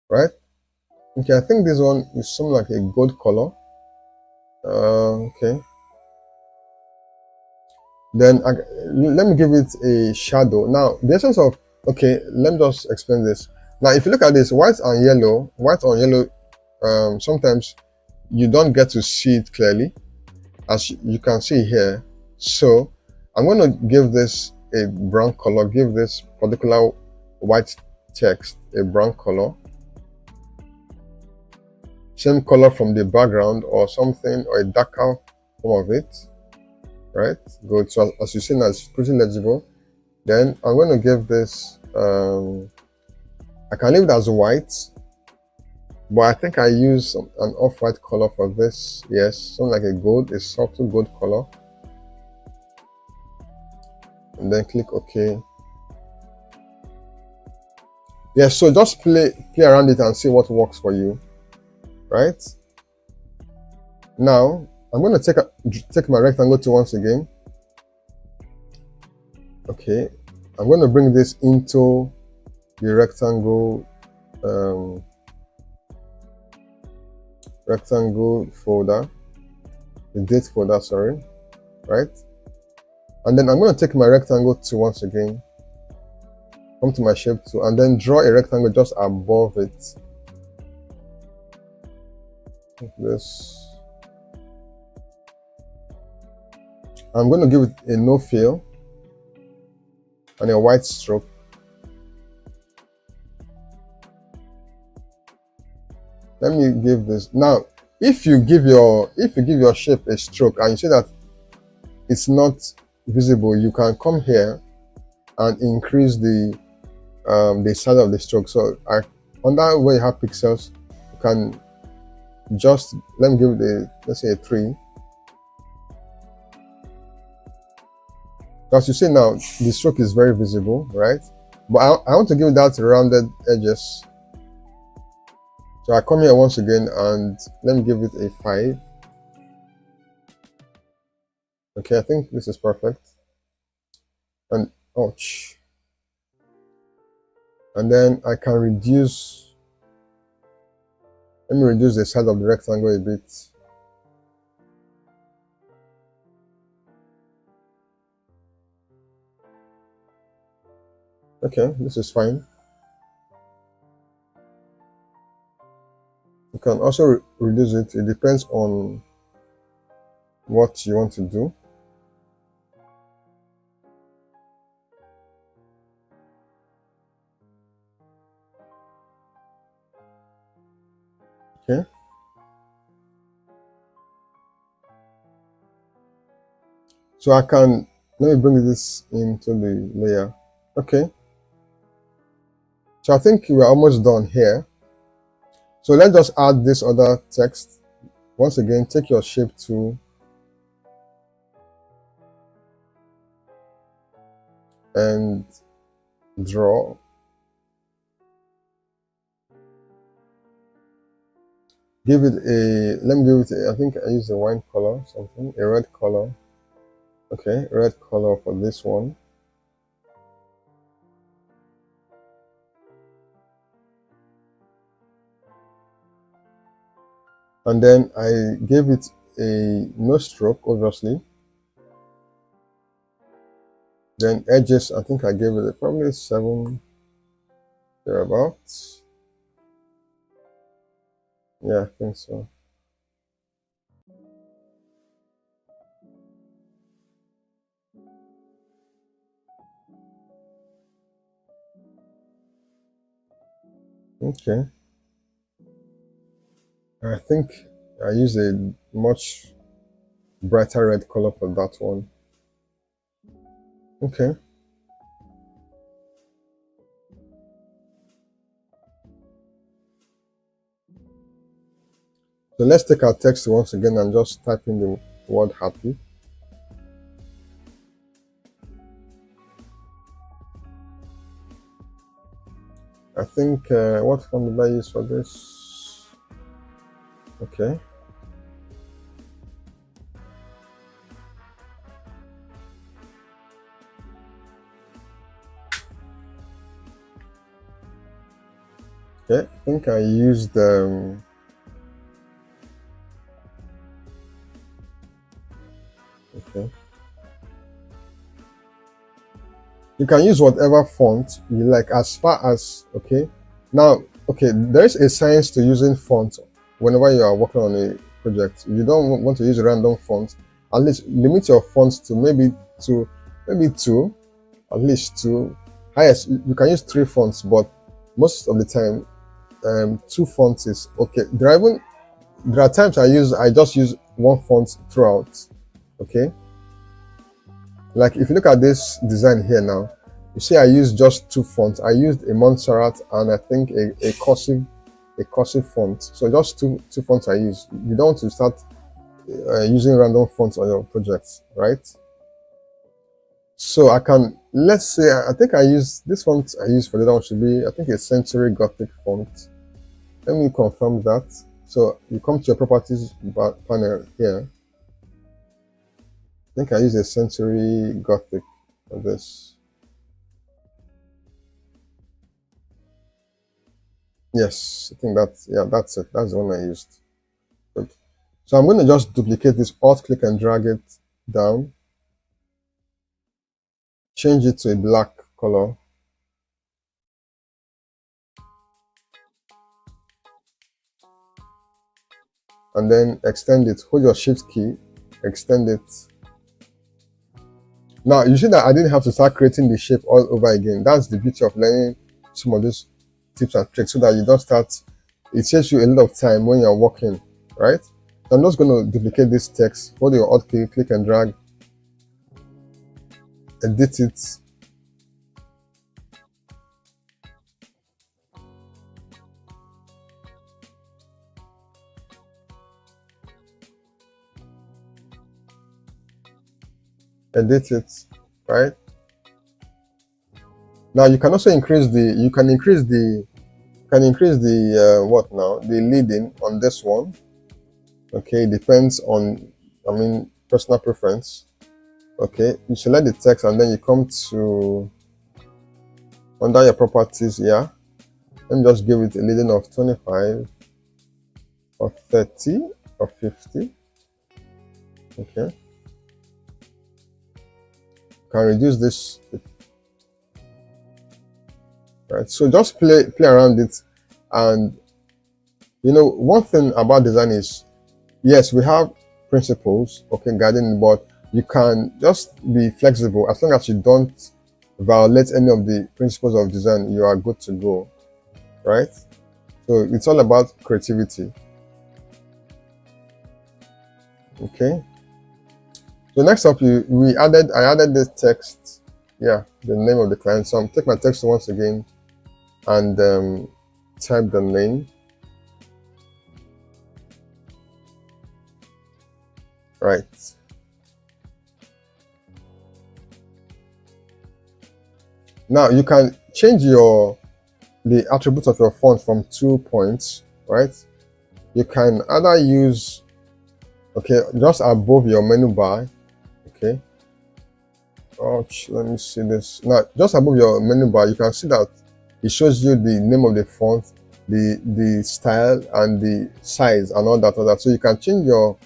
Right? Okay, I think this one is something like a gold color. Okay. Then let me give it a shadow. Now, the essence of, okay, let me just explain this. Now, if you look at this, white on yellow, sometimes you don't get to see it clearly, as you can see here. So I'm going to give this a brown color, give this particular white text a brown color. Same color from the background or something, or a darker form of it. Right, good. So as you see now, it's pretty legible. Then I'm going to give this, I can leave it as white, but I think I use an off-white color for this. Yes, something like a gold, a subtle gold color. And then click OK. Yes, so just play around it and see what works for you. Right? Now, I'm going to take my rectangle tool once again. Okay, I'm going to bring this into the rectangle folder, the date folder, sorry, right? And then I'm going to take my rectangle tool once again, come to my shape tool, and then draw a rectangle just above it. This. I'm going to give it a no fill and a white stroke. Let me give this. Now, if you give your shape a stroke and you see that it's not visible, you can come here and increase the size of the stroke. So on that where you have pixels, you can just, let me give it let's say a 3. As you see now, the stroke is very visible, right? But I want to give it that rounded edges. So I come here once again and let me give it a 5. Okay, I think this is perfect. And ouch. And then I can reduce, let me reduce the size of the rectangle a bit. Okay, this is fine. You can also reduce it. It depends on what you want to do. Okay. So I can, let me bring this into the layer. Okay. So I think we're almost done here. So let's just add this other text. Once again, take your shape tool and draw. Give it a, let me give it a, I think I use a wine color, something, a red color. Okay, red color for this one. And then I gave it a no stroke, obviously. Then edges, I think I gave it probably 7 thereabouts. Yeah, I think so. Okay. I think I use a much brighter red color for that one. Okay. So let's take our text once again and just type in the word happy. I think, what font did I use for this? Okay. Okay, I think I used okay. You can use whatever font you like as far as, okay. Now, okay, there is a science to using font whenever you are working on a project. If you don't want to use a random font, at least limit your fonts to maybe two, at least two. Highest, you can use 3 fonts, but most of the time, 2 fonts is okay. There are times I just use 1 font throughout. Okay, like if you look at this design here now, you see I used just 2 fonts. I used a Montserrat and I think a cursive font. So just two fonts I use. You don't want to start using random fonts on your projects, right? So I can, let's say, I think I use this font I use for the other one should be, I think, a Century Gothic font. Let me confirm that. So you come to your properties panel here. I think I use a Century Gothic for this. Yes, I think that's, yeah, that's it. That's the one I used. Good. So I'm going to just duplicate this, alt click and drag it down. Change it to a black color. And then extend it. Hold your shift key, extend it. Now you see that I didn't have to start creating the shape all over again. That's the beauty of learning some of these tips and tricks, so that you don't start, it saves you a lot of time when you're working, right? So I'm just going to duplicate this text, hold your alt key, click and drag, edit it. Edit it, right? Now you can also increase the, what now? The leading on this one. Okay, it depends on, I mean, personal preference. Okay, you select the text and then you come to under your properties here. Let me just give it a leading of 25 or 30 or 50. Okay, can reduce this, right? So just play around it. And you know, one thing about design is, yes, we have principles, okay, guiding, but you can just be flexible. As long as you don't violate any of the principles of design, you are good to go, right? So it's all about creativity. Okay, so next up, I added this text, yeah, the name of the client. So I'm take my text once again and type the name, right? Now you can change the attributes of your font from 2 points, right? You can either use, okay, just above your menu bar, okay, Ouch, let me see this. Now, just above your menu bar, you can see that it shows you the name of the font, the style, and the size, and all that. So you can change your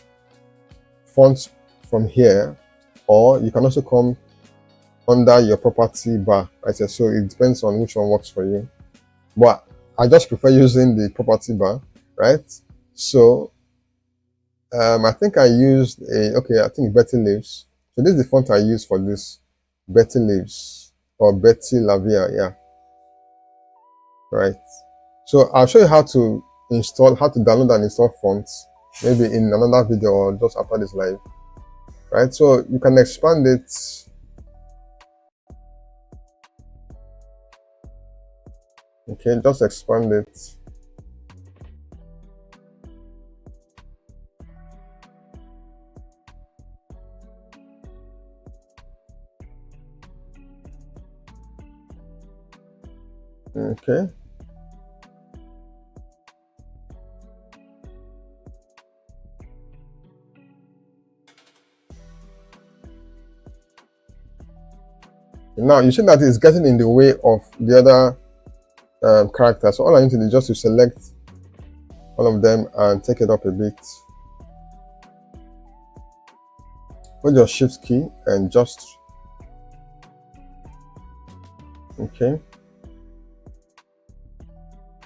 font from here, or you can also come under your property bar right here. So it depends on which one works for you. But I just prefer using the property bar, right? So I think I used I think Betty Leaves. So this is the font I use for this, Betty Leaves or Betty Lavia, yeah, right. So I'll show you how to download and install fonts, maybe in another video or just after this live, right? So you can expand it. Okay, just expand it. Okay. Now you see that it's getting in the way of the other characters. So all I need to do is just to select all of them and take it up a bit. Hold your shift key and just okay.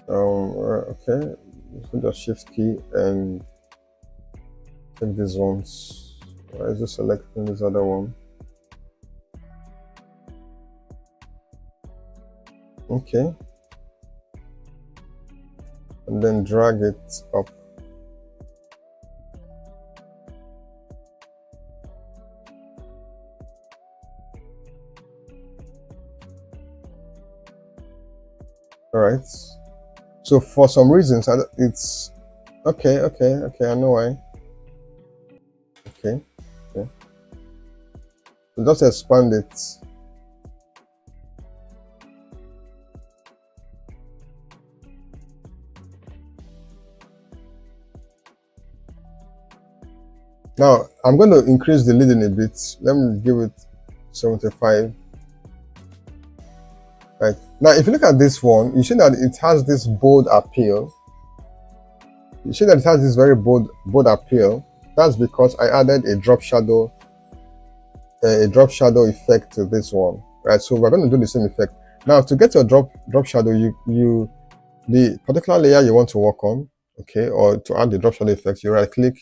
Okay. Hold your shift key and take these ones. I just selecting this other one. Okay. And then drag it up. All right. So for some reasons, it's okay. I know why. Okay. So just expand it. Now I'm going to increase the leading a bit. Let me give it 75. Right. Now if you look at this one, you see that it has this bold appeal. You see that it has this very bold appeal. That's because I added a drop shadow effect to this one. Right. So we're going to do the same effect. Now to get your drop shadow, the particular layer you want to work on, okay, or to add the drop shadow effect, you right click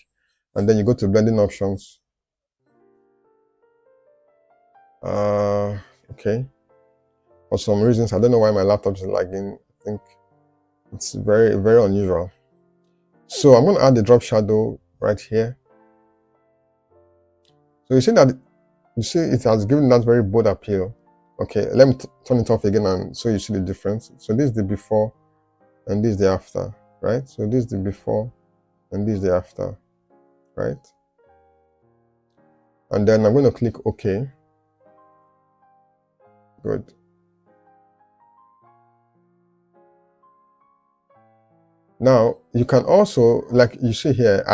and then you go to blending options. Okay. For some reasons, I don't know why my laptop is lagging. I think it's very, very unusual. So I'm going to add the drop shadow right here. So you see it has given that very bold appeal. Okay, let me turn it off again and so you see the difference. So this is the before and this is the after, right? So this is the before and this is the after, right? And then I'm going to click OK. Good. Now you can also, like you see here,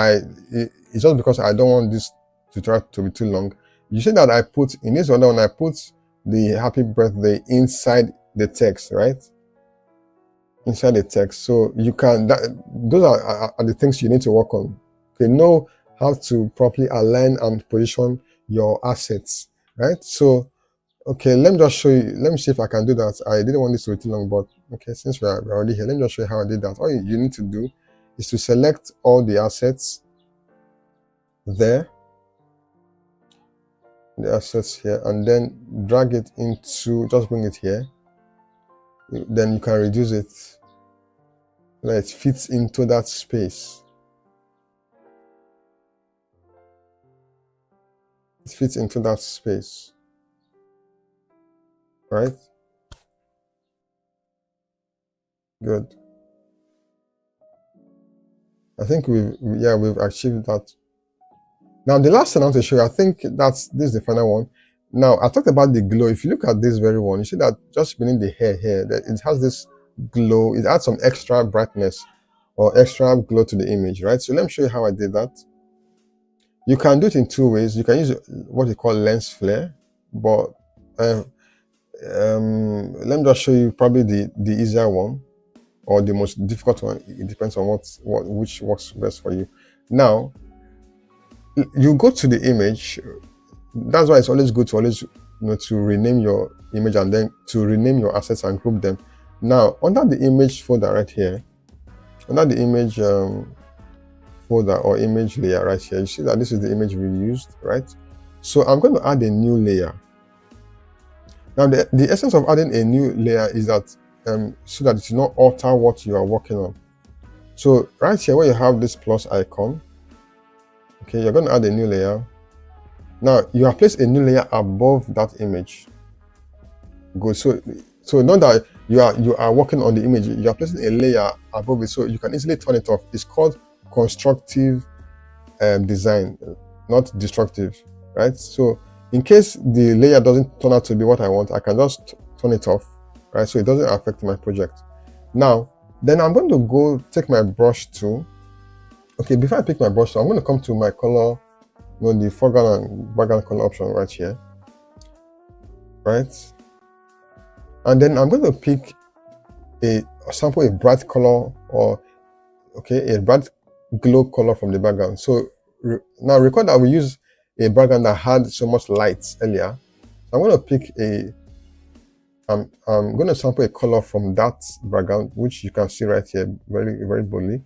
it's just because I don't want this tutorial to be too long. You see that I put in this other one, I put the happy birthday inside the text, right? Inside the text. So you can, those are the things you need to work on. Okay, know how to properly align and position your assets, right? So okay, let me just show you. Let me see if I can do that. I didn't want this to be too long, but okay, since we're already here, let me just show you how I did that. All you need to do is to select all the assets there, the assets here, and then drag it into, just bring it here. Then you can reduce it so that it fits into that space. It fits into that space. Right? Good. I think we've achieved that. Now the last thing I want to show you, I think this is the final one. Now I talked about the glow. If you look at this very one, you see that just beneath the hair here, that it has this glow. It adds some extra brightness or extra glow to the image, right? So let me show you how I did that. You can do it in two ways. You can use what we call lens flare, but let me just show you probably the easier one or the most difficult one. It depends on which works best for you. Now you go to the image. That's why it's always good to always to rename your image and then to rename your assets and group them. Now under the image folder right here, under the image folder or image layer right here, you see that this is the image we used, right? So I'm going to add a new layer. Now the essence of adding a new layer is that so that it will not alter what you are working on. So right here where you have this plus icon, okay, you're going to add a new layer. Now you have placed a new layer above that image. Good. So now that you are working on the image, you are placing a layer above it, so you can easily turn it off. It's called constructive design, not destructive, right? So in case the layer doesn't turn out to be what I want, I can just turn it off, right? So it doesn't affect my project. Now then I'm going to go take my brush tool. Okay, before I pick my brush tool, I'm going to come to my color, the foreground and background color option right here, right? And then I'm going to pick a bright color, or okay, a bright glow color from the background. So now record that we use a background that had so much light earlier. So I'm going to pick I'm going to sample a color from that background, which you can see right here very, very boldly.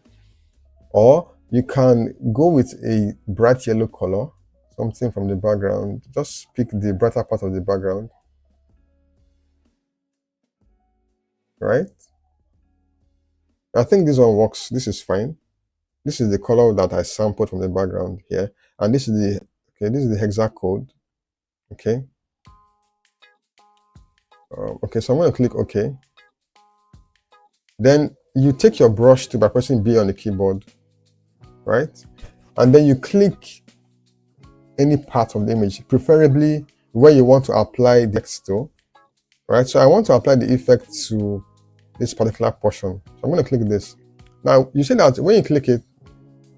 Or you can go with a bright yellow color, something from the background. Just pick the brighter part of the background. Right? I think this one works. This is fine. This is the color that I sampled from the background here, and this is the hexacode. Okay. Okay, so I'm going to click OK. Then you take your brush tool by pressing B on the keyboard, right? And then you click any part of the image, preferably where you want to apply the text to, right? So I want to apply the effect to this particular portion. So I'm going to click this. Now you see that when you click it,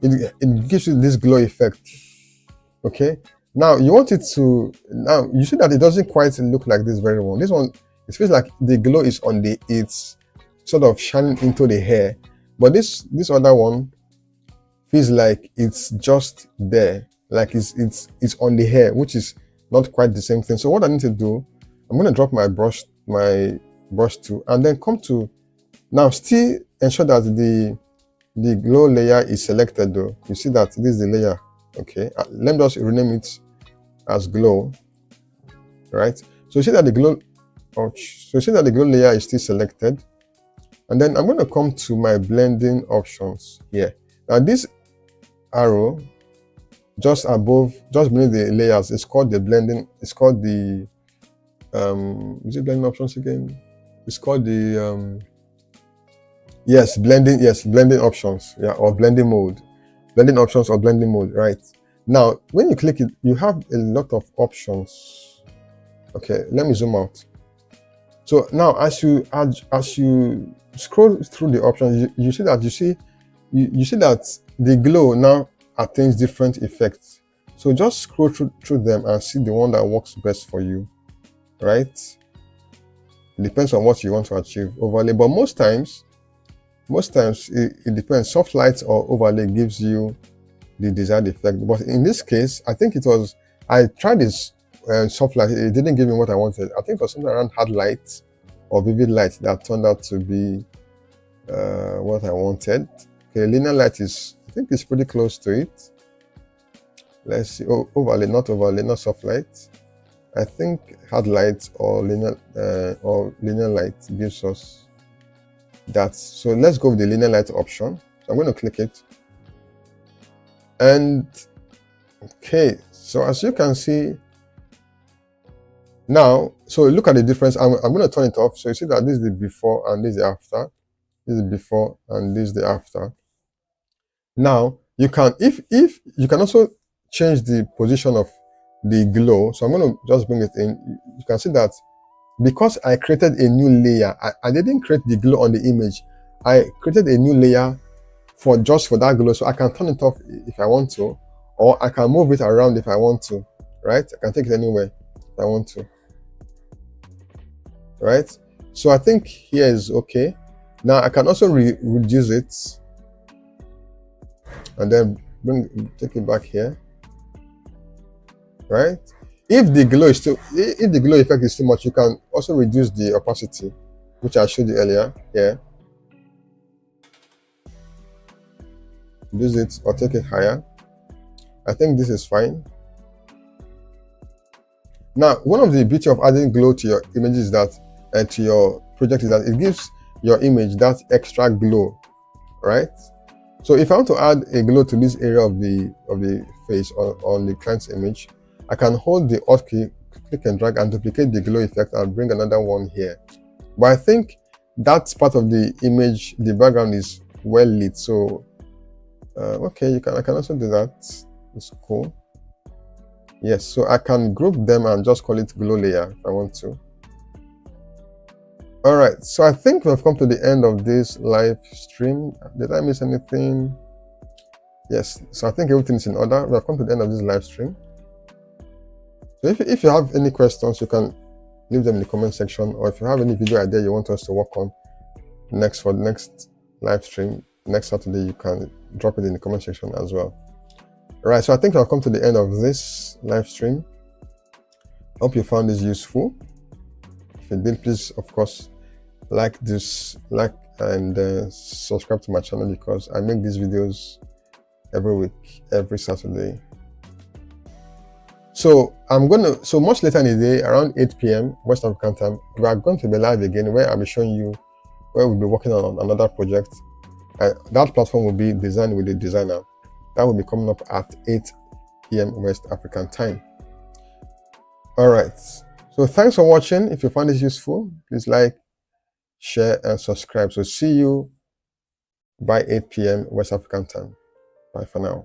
it gives you this glow effect. Okay. Now you want it to. Now you see that it doesn't quite look like this very well. This one, it feels like the glow is on it's sort of shining into the hair, but this other one feels like it's just there, like it's on the hair, which is not quite the same thing. So what I need to do, I'm going to drop my brush tool, and then come to, now still ensure that the glow layer is selected though. You see that this is the layer. Okay, let me just rename it as glow, right? So you see that the glow, layer is still selected, and then I'm going to come to my blending options here. Now this arrow just beneath the layers is called the blending. It's called the is it blending options again? It's called the blending options, or blending mode. Blending options or blending mode, right? Now, when you click it, you have a lot of options. Okay, let me zoom out. So now, as you scroll through the options, you see that the glow now attains different effects. So just scroll through them and see the one that works best for you, right? It depends on what you want to achieve overlay, but most times it depends. Soft light or overlay gives you the desired effect, but in this case I tried this soft light. It didn't give me what I wanted. I think it was something around hard light or vivid light that turned out to be what I wanted. Okay, linear light I think it's pretty close to it. Let's see. Overlay, not soft light. I think hard light or linear light gives us that. So let's go with the linear light option. So I'm going to click it. And okay, so as you can see now, so look at the difference. I'm going to turn it off. So you see that this is the before and this is the after. This is the before and this is the after. Now you can, if you can also change the position of the glow. So I'm going to just bring it in. You can see that because I created a new layer, I didn't create the glow on the image. I created a new layer just for that glow, so I can turn it off if I want to, or I can move it around if I want to, right? I can take it anywhere if I want to. right? So I think here is okay. Now I can also reduce it and then take it back here, right? If the glow effect is too much, you can also reduce the opacity, which I showed you earlier here. Reduce it or take it higher. I think this is fine. Now, one of the beauty of adding glow to your image is that, to your project, is that it gives your image that extra glow, right? So if I want to add a glow to this area of the face on the client's image, I can hold the Alt key, click and drag, and duplicate the glow effect and bring another one here. But I think that part of the image, the background is well lit, so okay, I can also do that. It's cool. Yes, so I can group them and just call it glow layer if I want to. All right, so I think we've come to the end of this live stream. Did I miss anything? Yes, so I think everything is in order. We've come to the end of this live stream. So if you have any questions, you can leave them in the comment section, or if you have any video idea you want us to work on next for the next live stream, next Saturday, you can drop it in the comment section as well. All right, so I think I've come to the end of this live stream. Hope you found this useful. If you did, please, of course, like and subscribe to my channel, because I make these videos every week, every Saturday. So so much later in the day, around 8 p.m. West African time, we are going to be live again, where I'll be showing you where we'll be working on another project. That platform will be Design with the Designer. That will be coming up at 8 p.m. West African time. All right. So thanks for watching. If you found this useful, please like, share, and subscribe. So see you by 8 p.m. West African time. Bye for now.